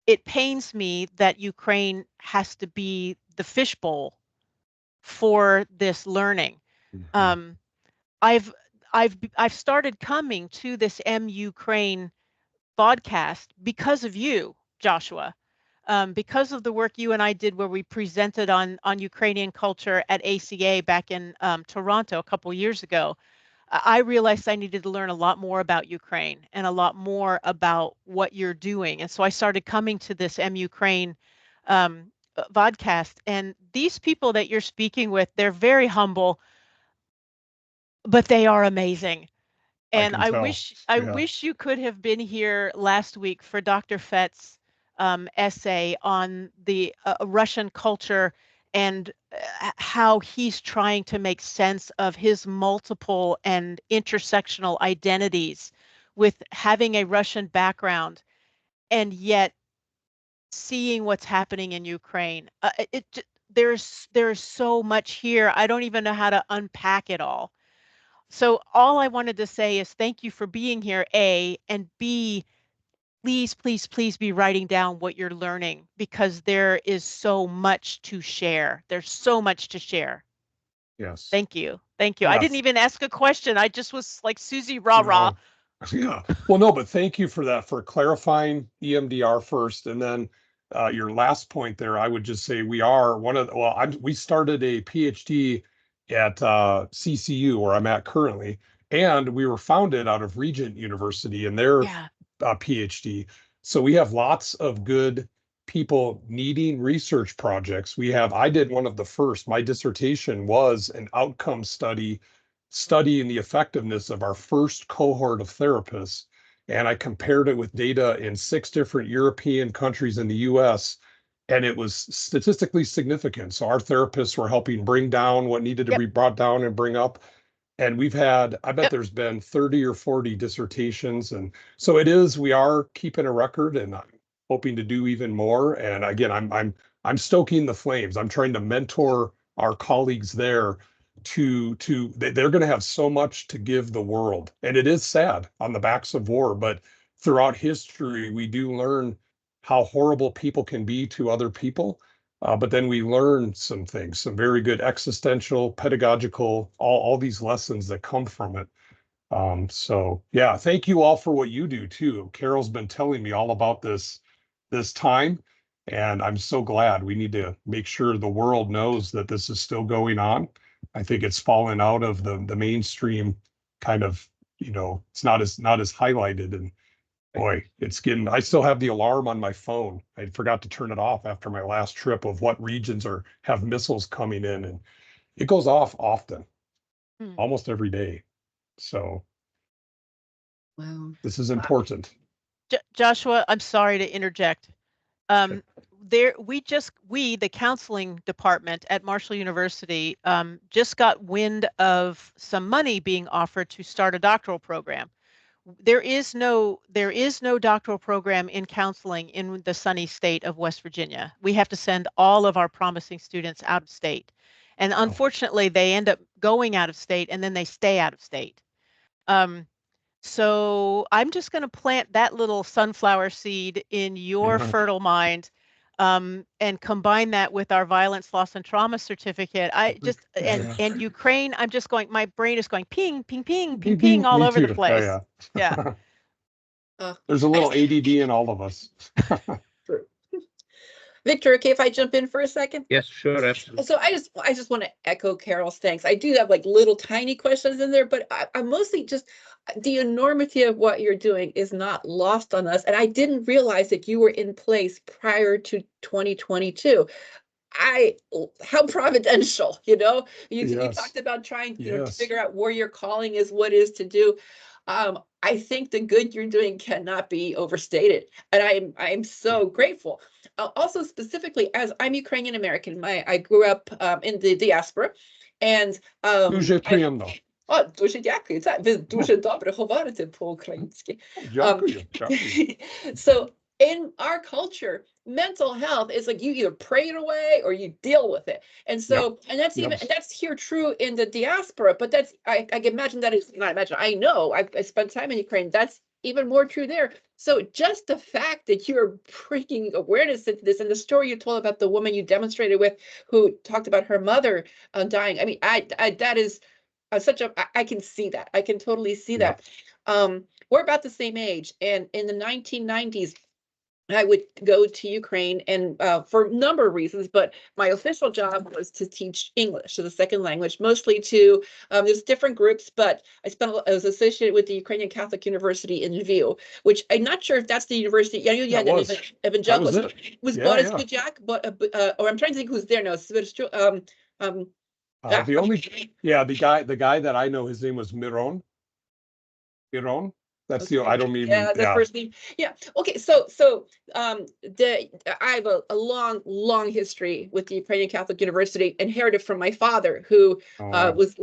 It pains me that Ukraine has to be the fishbowl for this learning. Mhm. Um, I've started coming to this Ukraine podcast because of you, Joshua, because of the work you and I did where we presented on Ukrainian culture at ACA back in Toronto a couple years ago. I realized I needed to learn a lot more about Ukraine and a lot more about what you're doing. And so I started coming to this Ukraine vodcast. And these people that you're speaking with, they're very humble, but they are amazing. I And can tell. I Yeah. wish you could have been here last week for Dr. Fett's essay on the Russian culture and how he's trying to make sense of his multiple and intersectional identities with having a Russian background and yet seeing what's happening in Ukraine. There's so much here. I don't even know how to unpack it all. So all I wanted to say is thank you for being here, A, and B, please, please, please be writing down what you're learning because there is so much to share. There's so much to share. Yes. Thank you. Thank you. I Yeah. didn't even ask a question. I just was like Susie rah rah. No. Yeah. Well, no, but thank you for that, for clarifying EMDR first. And then your last point there, I would just say we are one of the, well, we started a PhD at CCU, where I'm at currently, and we were founded out of Regent University and their Yeah. PhD. So we have lots of good people needing research projects. I did one of the first, my dissertation was an outcome study studying the effectiveness of our first cohort of therapists. And I compared it with data in 6 different European countries in the US, and it was statistically significant. So our therapists were helping bring down what needed to Yep. be brought down and bring up. And I bet Yep. there's been 30 or 40 dissertations. And so we are keeping a record, and I'm hoping to do even more. And again, I'm stoking the flames. I'm trying to mentor our colleagues there they're going to have so much to give the world. And it is sad on the backs of war, but throughout history, we do learn how horrible people can be to other people. But then we learn some things, some very good existential, pedagogical, all these lessons that come from it. So yeah, thank you all for what you do too. Carol's been telling me all about this time, and I'm so glad. We need to make sure the world knows that this is still going on. I think it's fallen out of the mainstream kind of, it's not as highlighted. And boy, it's getting, I still have the alarm on my phone. I forgot to turn it off after my last trip of what regions have missiles coming in, and it goes off often, almost every day. So Wow. this is important. Joshua, I'm sorry to interject. The counseling department at Marshall University just got wind of some money being offered to start a doctoral program. There is no doctoral program in counseling in the sunny state of West Virginia. We have to send all of our promising students out of state. And unfortunately, they end up going out of state and then they stay out of state. So I'm just going to plant that little sunflower seed in your fertile mind, and combine that with our violence, loss, and trauma certificate. And Ukraine, I'm just going, my brain is going ping, ping, ping, ping, ping all Me over the too. place. Yeah. Yeah. There's a little ADD in all of us. True. Victor, okay, if I jump in for a second? Yes, sure, absolutely. So I just want to echo Carol's thanks. I do have like little tiny questions in there, but I'm mostly just the enormity of what you're doing is not lost on us. And I didn't realize that you were in place prior to 2022. How providential, you Yes. talked about trying, to Yes. figure out where your calling is, what is to do. I think the good you're doing cannot be overstated, and I'm so grateful. Also, specifically, as I'm Ukrainian American, I grew up in the diaspora, and Дуже приємно. Дуже дякую. Це ви дуже добре говорите по-українськи. Дякую. So in our culture, mental health is like you either pray it away or you deal with it. And so, and that's even, and that's here true in the diaspora, but that's, I can imagine that is not imagine, I know, I spent time in Ukraine. That's even more true there. So just the fact that you're bringing awareness into this, and the story you told about the woman you demonstrated with who talked about her mother dying. I mean, that is I can see that. I can totally see that. We're about the same age. And in the 1990s, I would go to Ukraine, and for a number of reasons, but my official job was to teach English as a second language, mostly to, there's different groups, but I was associated with the Ukrainian Catholic University in Lviv, which I'm not sure if that's the university. Yeah, you had an evangelical. It was Boris Kujak, but or I'm trying to think who's there now. The guy that I know, his name was Miron. That's okay. I don't even. The first name. Yeah. Okay. So I have a long history with the Ukrainian Catholic University, inherited from my father, who was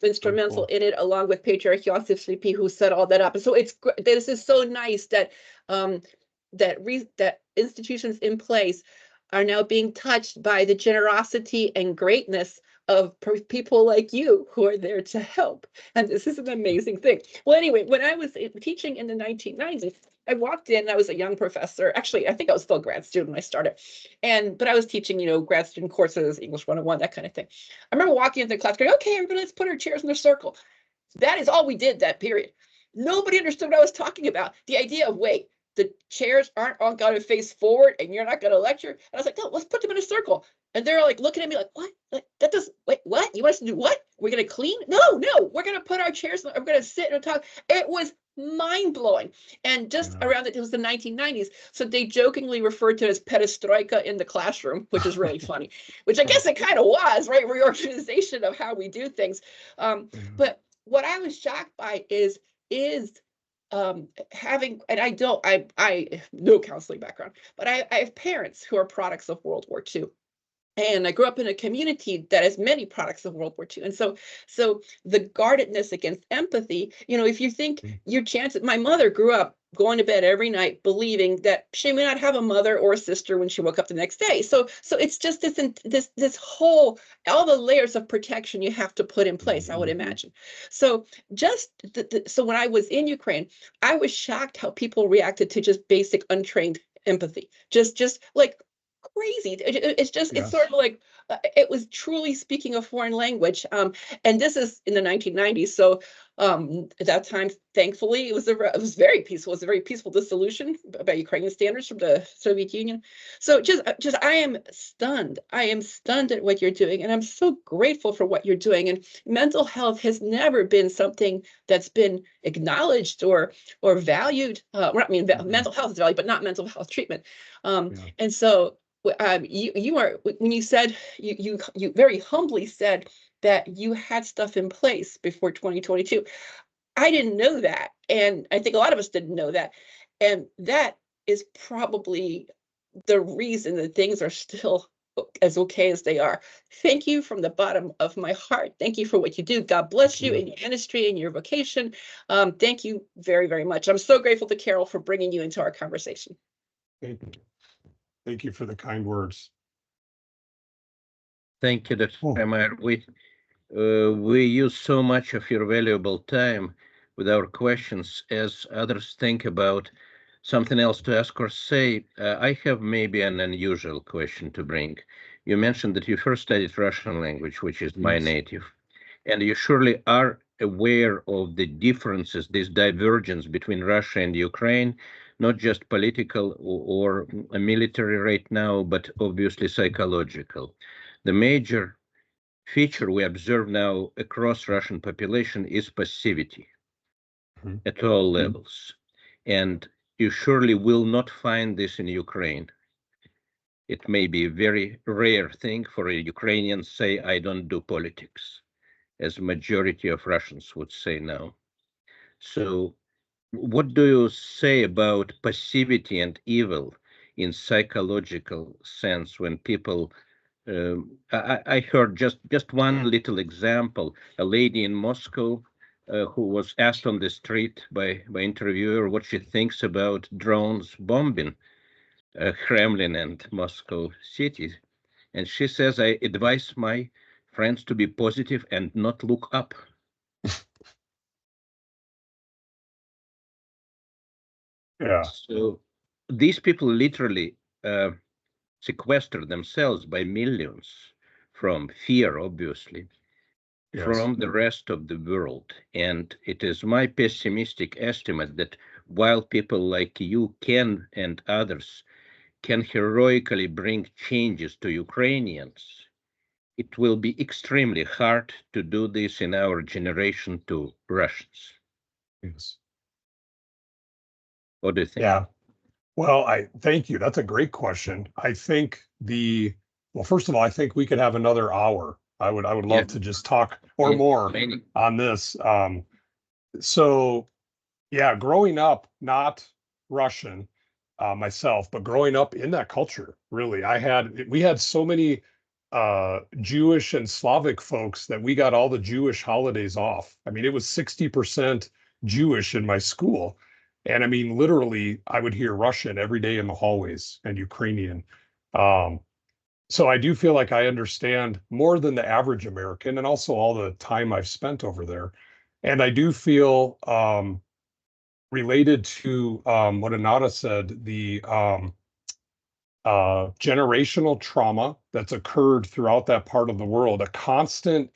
instrumental in it, along with Patriarch Yosef Shlipi, who set all that up. And so this is so nice that that institutions in place are now being touched by the generosity and greatness of people like you who are there to help. And this is an amazing thing. Well, anyway, when I was teaching in the 1990s, I walked in, I was a young professor. Actually, I think I was still a grad student when I started. But I was teaching, grad student courses, English 101, that kind of thing. I remember walking into the class going, okay, everybody, let's put our chairs in a circle. That is all we did that period. Nobody understood what I was talking about. The idea of, wait, the chairs aren't all going to face forward and you're not going to lecture. And I was like, no, let's put them in a circle. And they're like looking at me like, what? Like, that does, wait, what? You want us to do what? We're going to clean? No, we're going to put our chairs, we're going to sit and talk. It was mind blowing. And just around it was the 1990s. So they jokingly referred to it as perestroika in the classroom, which is really funny, which I guess it kind of was, right? Reorganization of how we do things. But what I was shocked by is having, and I no counseling background, but I have parents who are products of World War II. And I grew up in a community that has many products of World War II. And so the guardedness against empathy, if you think your chances, my mother grew up going to bed every night believing that she may not have a mother or a sister when she woke up the next day. So it's just this whole, all the layers of protection you have to put in place, I would imagine. So so when I was in Ukraine, I was shocked how people reacted to just basic untrained empathy. Just like, crazy. It's just, it's Yes. sort of like, it was truly speaking a foreign language. And this is in the 1990s. So at that time, thankfully, it was very peaceful. It was a very peaceful dissolution by Ukrainian standards from the Soviet Union. So just I am stunned. I am stunned at what you're doing, and I'm so grateful for what you're doing. And mental health has never been something that's been acknowledged or valued. Well, I mean, mental health is valued, but not mental health treatment. Yeah. And so you are, when you said, you very humbly said that you had stuff in place before 2022. I didn't know that. And I think a lot of us didn't know that. And that is probably the reason that things are still as okay as they are. Thank you from the bottom of my heart. Thank you for what you do. God bless you in your ministry and your vocation. Thank you very, very much. I'm so grateful to Carol for bringing you into our conversation. Thank you. Thank you for the kind words. Thank you, Dr. Kreimeyer. We use so much of your valuable time with our questions as others think about something else to ask or say. I have maybe an unusual question to bring. You mentioned that you first studied Russian language, which is my native, and you surely are aware of the differences, this divergence between Russia and Ukraine, not just political or military right now, but obviously psychological. The major feature we observe now across Russian population is passivity at all levels. And you surely will not find this in Ukraine. It may be a very rare thing for a Ukrainian to say, I don't do politics, as majority of Russians would say now. So what do you say about passivity and evil in psychological sense when people I heard just one little example, a lady in Moscow who was asked on the street by interviewer what she thinks about drones bombing Kremlin and Moscow cities. And she says, I advise my friends to be positive and not look up. Yeah. So these people literally sequester themselves by millions from fear, obviously, Yes. from the rest of the world. And it is my pessimistic estimate that while people like you can and others can heroically bring changes to Ukrainians, it will be extremely hard to do this in our generation to Russians. Yes. What do you think? Yeah. Well, I thank you. That's a great question. I think well, first of all, I think we could have another hour. I would love to just talk or more on this. So yeah, growing up, not Russian myself, but growing up in that culture, really, we had so many Jewish and Slavic folks that we got all the Jewish holidays off. I mean, it was 60% Jewish in my school. And I mean, literally, I would hear Russian every day in the hallways and Ukrainian. Um, so I do feel like I understand more than the average American, and also all the time I've spent over there. And I do feel related to what Anata said, the generational trauma that's occurred throughout that part of the world, a constant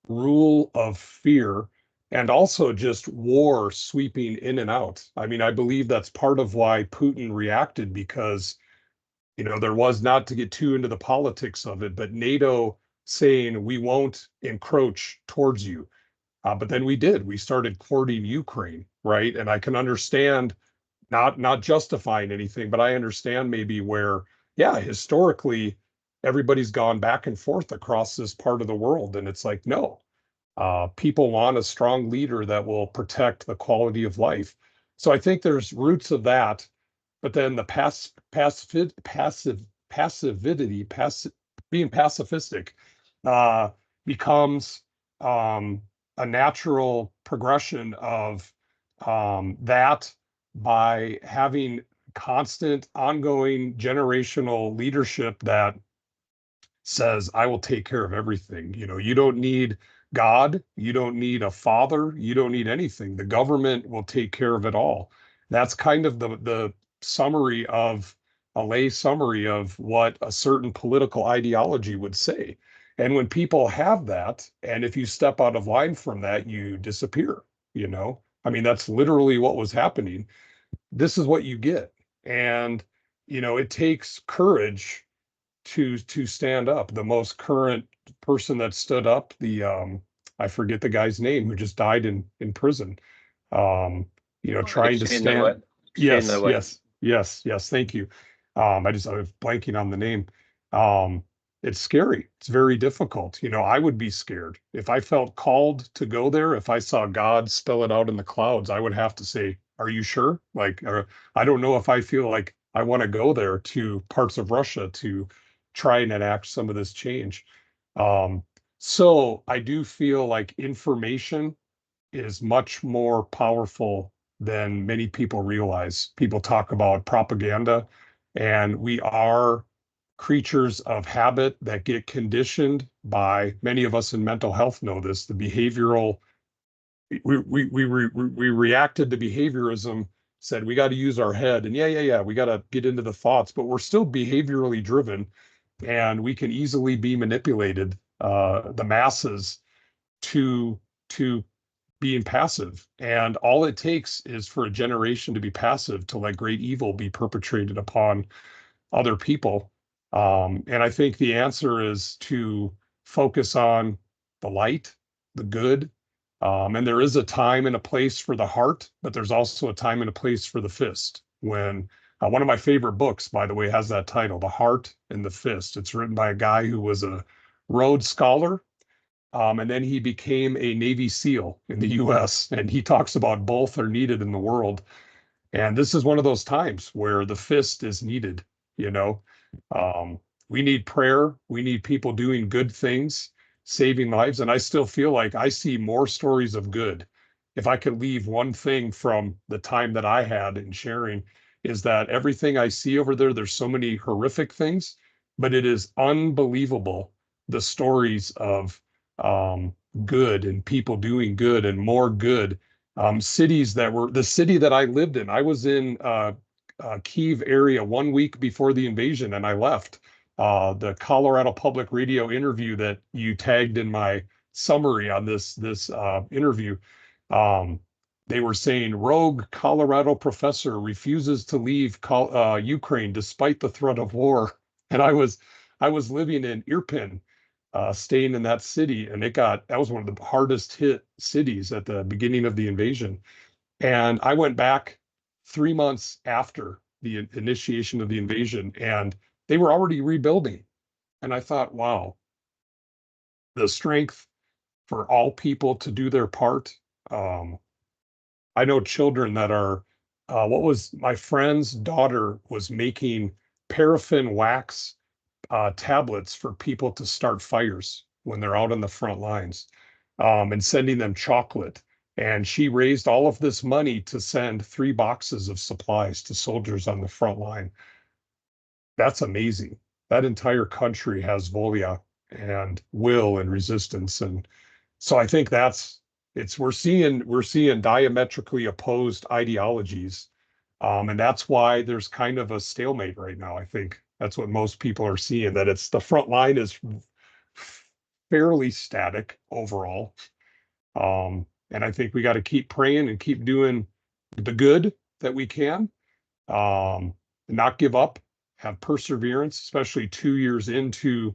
rule of fear, and also just war sweeping in and out. I mean, I believe that's part of why Putin reacted, because, there was, not to get too into the politics of it, but NATO saying we won't encroach towards you. But then we did. We started courting Ukraine, right? And I can understand, not justifying anything, but I understand maybe where, yeah, historically, everybody's gone back and forth across this part of the world, and it's like, no, people want a strong leader that will protect the quality of life. So I think there's roots of that, but then the being pacifistic becomes a natural progression of that, by having constant, ongoing generational leadership that says, I will take care of everything. You don't need God, you don't need a father, you don't need anything. The government will take care of it all. That's kind of the summary of a lay summary of what a certain political ideology would say. And when people have that, and if you step out of line from that, you disappear, you know? I mean, that's literally what was happening. This is what you get. And, you know, it takes courage to stand up. The most current person that stood up, I forget the guy's name who just died in prison. You know, trying to stand. Yes, yes, thank you. I was blanking on the name. It's scary. It's very difficult. You know, I would be scared if I felt called to go there. If I saw God spell it out in the clouds, I would have to say, "Are you sure?" Like, I don't know if I feel like I want to go there to parts of Russia to try and enact some of this change. So I do feel like information is much more powerful than many people realize. People talk about propaganda, and we are creatures of habit that get conditioned by many of us in mental health know this. The behavioral we reacted to behaviorism, said we got to use our head, and yeah, we got to get into the thoughts, but we're still behaviorally driven, and we can easily be manipulated, the masses, to to being passive. And all it takes is for a generation to be passive to let great evil be perpetrated upon other people. And I think the answer is to focus on the light, the good. And there is a time and a place for the heart, but there's also a time and a place for the fist. When one of my favorite books, by the way, has that title, The Heart and the Fist. It's written by a guy who was a Rhodes Scholar, and then he became a Navy SEAL in the US. And he talks about both are needed in the world. And this is one of those times where the fist is needed, you know. Um, we need prayer. We need people doing good things, saving lives. And I still feel like I see more stories of good. If I could leave one thing from the time that I had in sharing, is that everything I see over there, there's so many horrific things, but it is unbelievable the stories of good and people doing good and more good. Cities that were the city that I lived in. I was in Kyiv area 1 week before the invasion, and I left. The Colorado Public Radio interview that you tagged in my summary on this interview, um, they were saying rogue Colorado professor refuses to leave Ukraine despite the threat of war. And I was living in Irpin, staying in that city, and that was one of the hardest hit cities at the beginning of the invasion. And I went back 3 months after the initiation of the invasion, and they were already rebuilding. And I thought, wow, the strength for all people to do their part. I know children that are, what was my friend's daughter was making paraffin wax tablets for people to start fires when they're out on the front lines, and sending them chocolate. And she raised all of this money to send 3 boxes of supplies to soldiers on the front line. That's amazing. That entire country has volia and will and resistance. And so I think we're seeing diametrically opposed ideologies. And that's why there's kind of a stalemate right now. I think that's what most people are seeing, that it's the front line is fairly static overall. And I think we got to keep praying and keep doing the good that we can, not give up, have perseverance, especially 2 years into,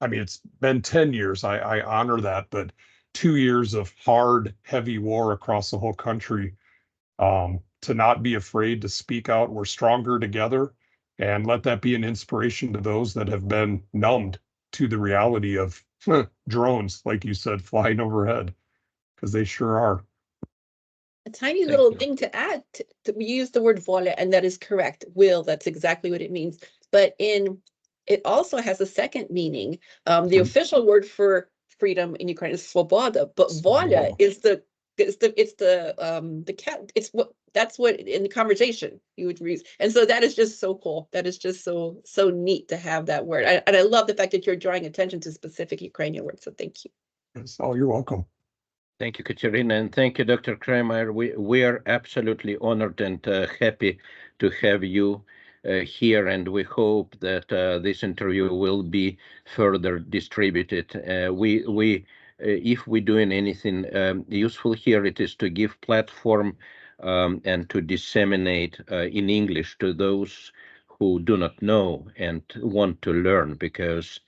I mean, it's been 10 years. I honor that, but 2 years of hard, heavy war across the whole country, to not be afraid to speak out. We're stronger together, and let that be an inspiration to those that have been numbed to the reality of drones, like you said, flying overhead, because they sure are. A tiny little thing to add, we use the word volia, and that is correct. Will, that's exactly what it means. But it also has a second meaning. The official word for freedom in Ukraine is svoboda, but volia is the cat. That's what in the conversation you would use. And so that is just so cool. That is just so neat to have that word. And I love the fact that you're drawing attention to specific Ukrainian words. So thank you. Yes. Oh, you're welcome. Thank you, Katerina, and thank you, Dr. Kreimeyer. We are absolutely honored and happy to have you here, and we hope that this interview will be further distributed. If we're doing anything useful here, it is to give platform and to disseminate in English to those who do not know and want to learn, because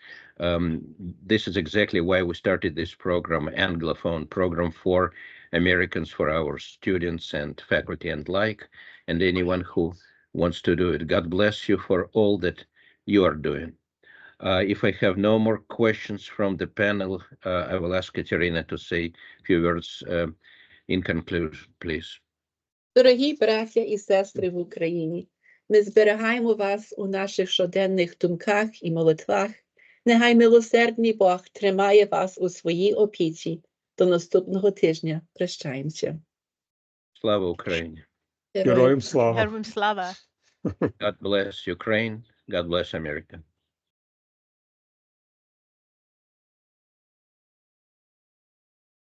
this is exactly why we started this program, Anglophone program for Americans, for our students and faculty and like, and anyone who wants to do it. God bless you for all that you are doing. If I have no more questions from the panel, I will ask Katerina to say a few words in conclusion, please. Дорогі браття і сестри в Україні, ми зберігаємо вас у наших щоденних думках і молитвах. Нехай милосердний Бог тримає вас у своїй опіці. До наступного тижня. Прощаємося. Слава Україні. Героям слава. Hervim Slava. God bless Ukraine. God bless America.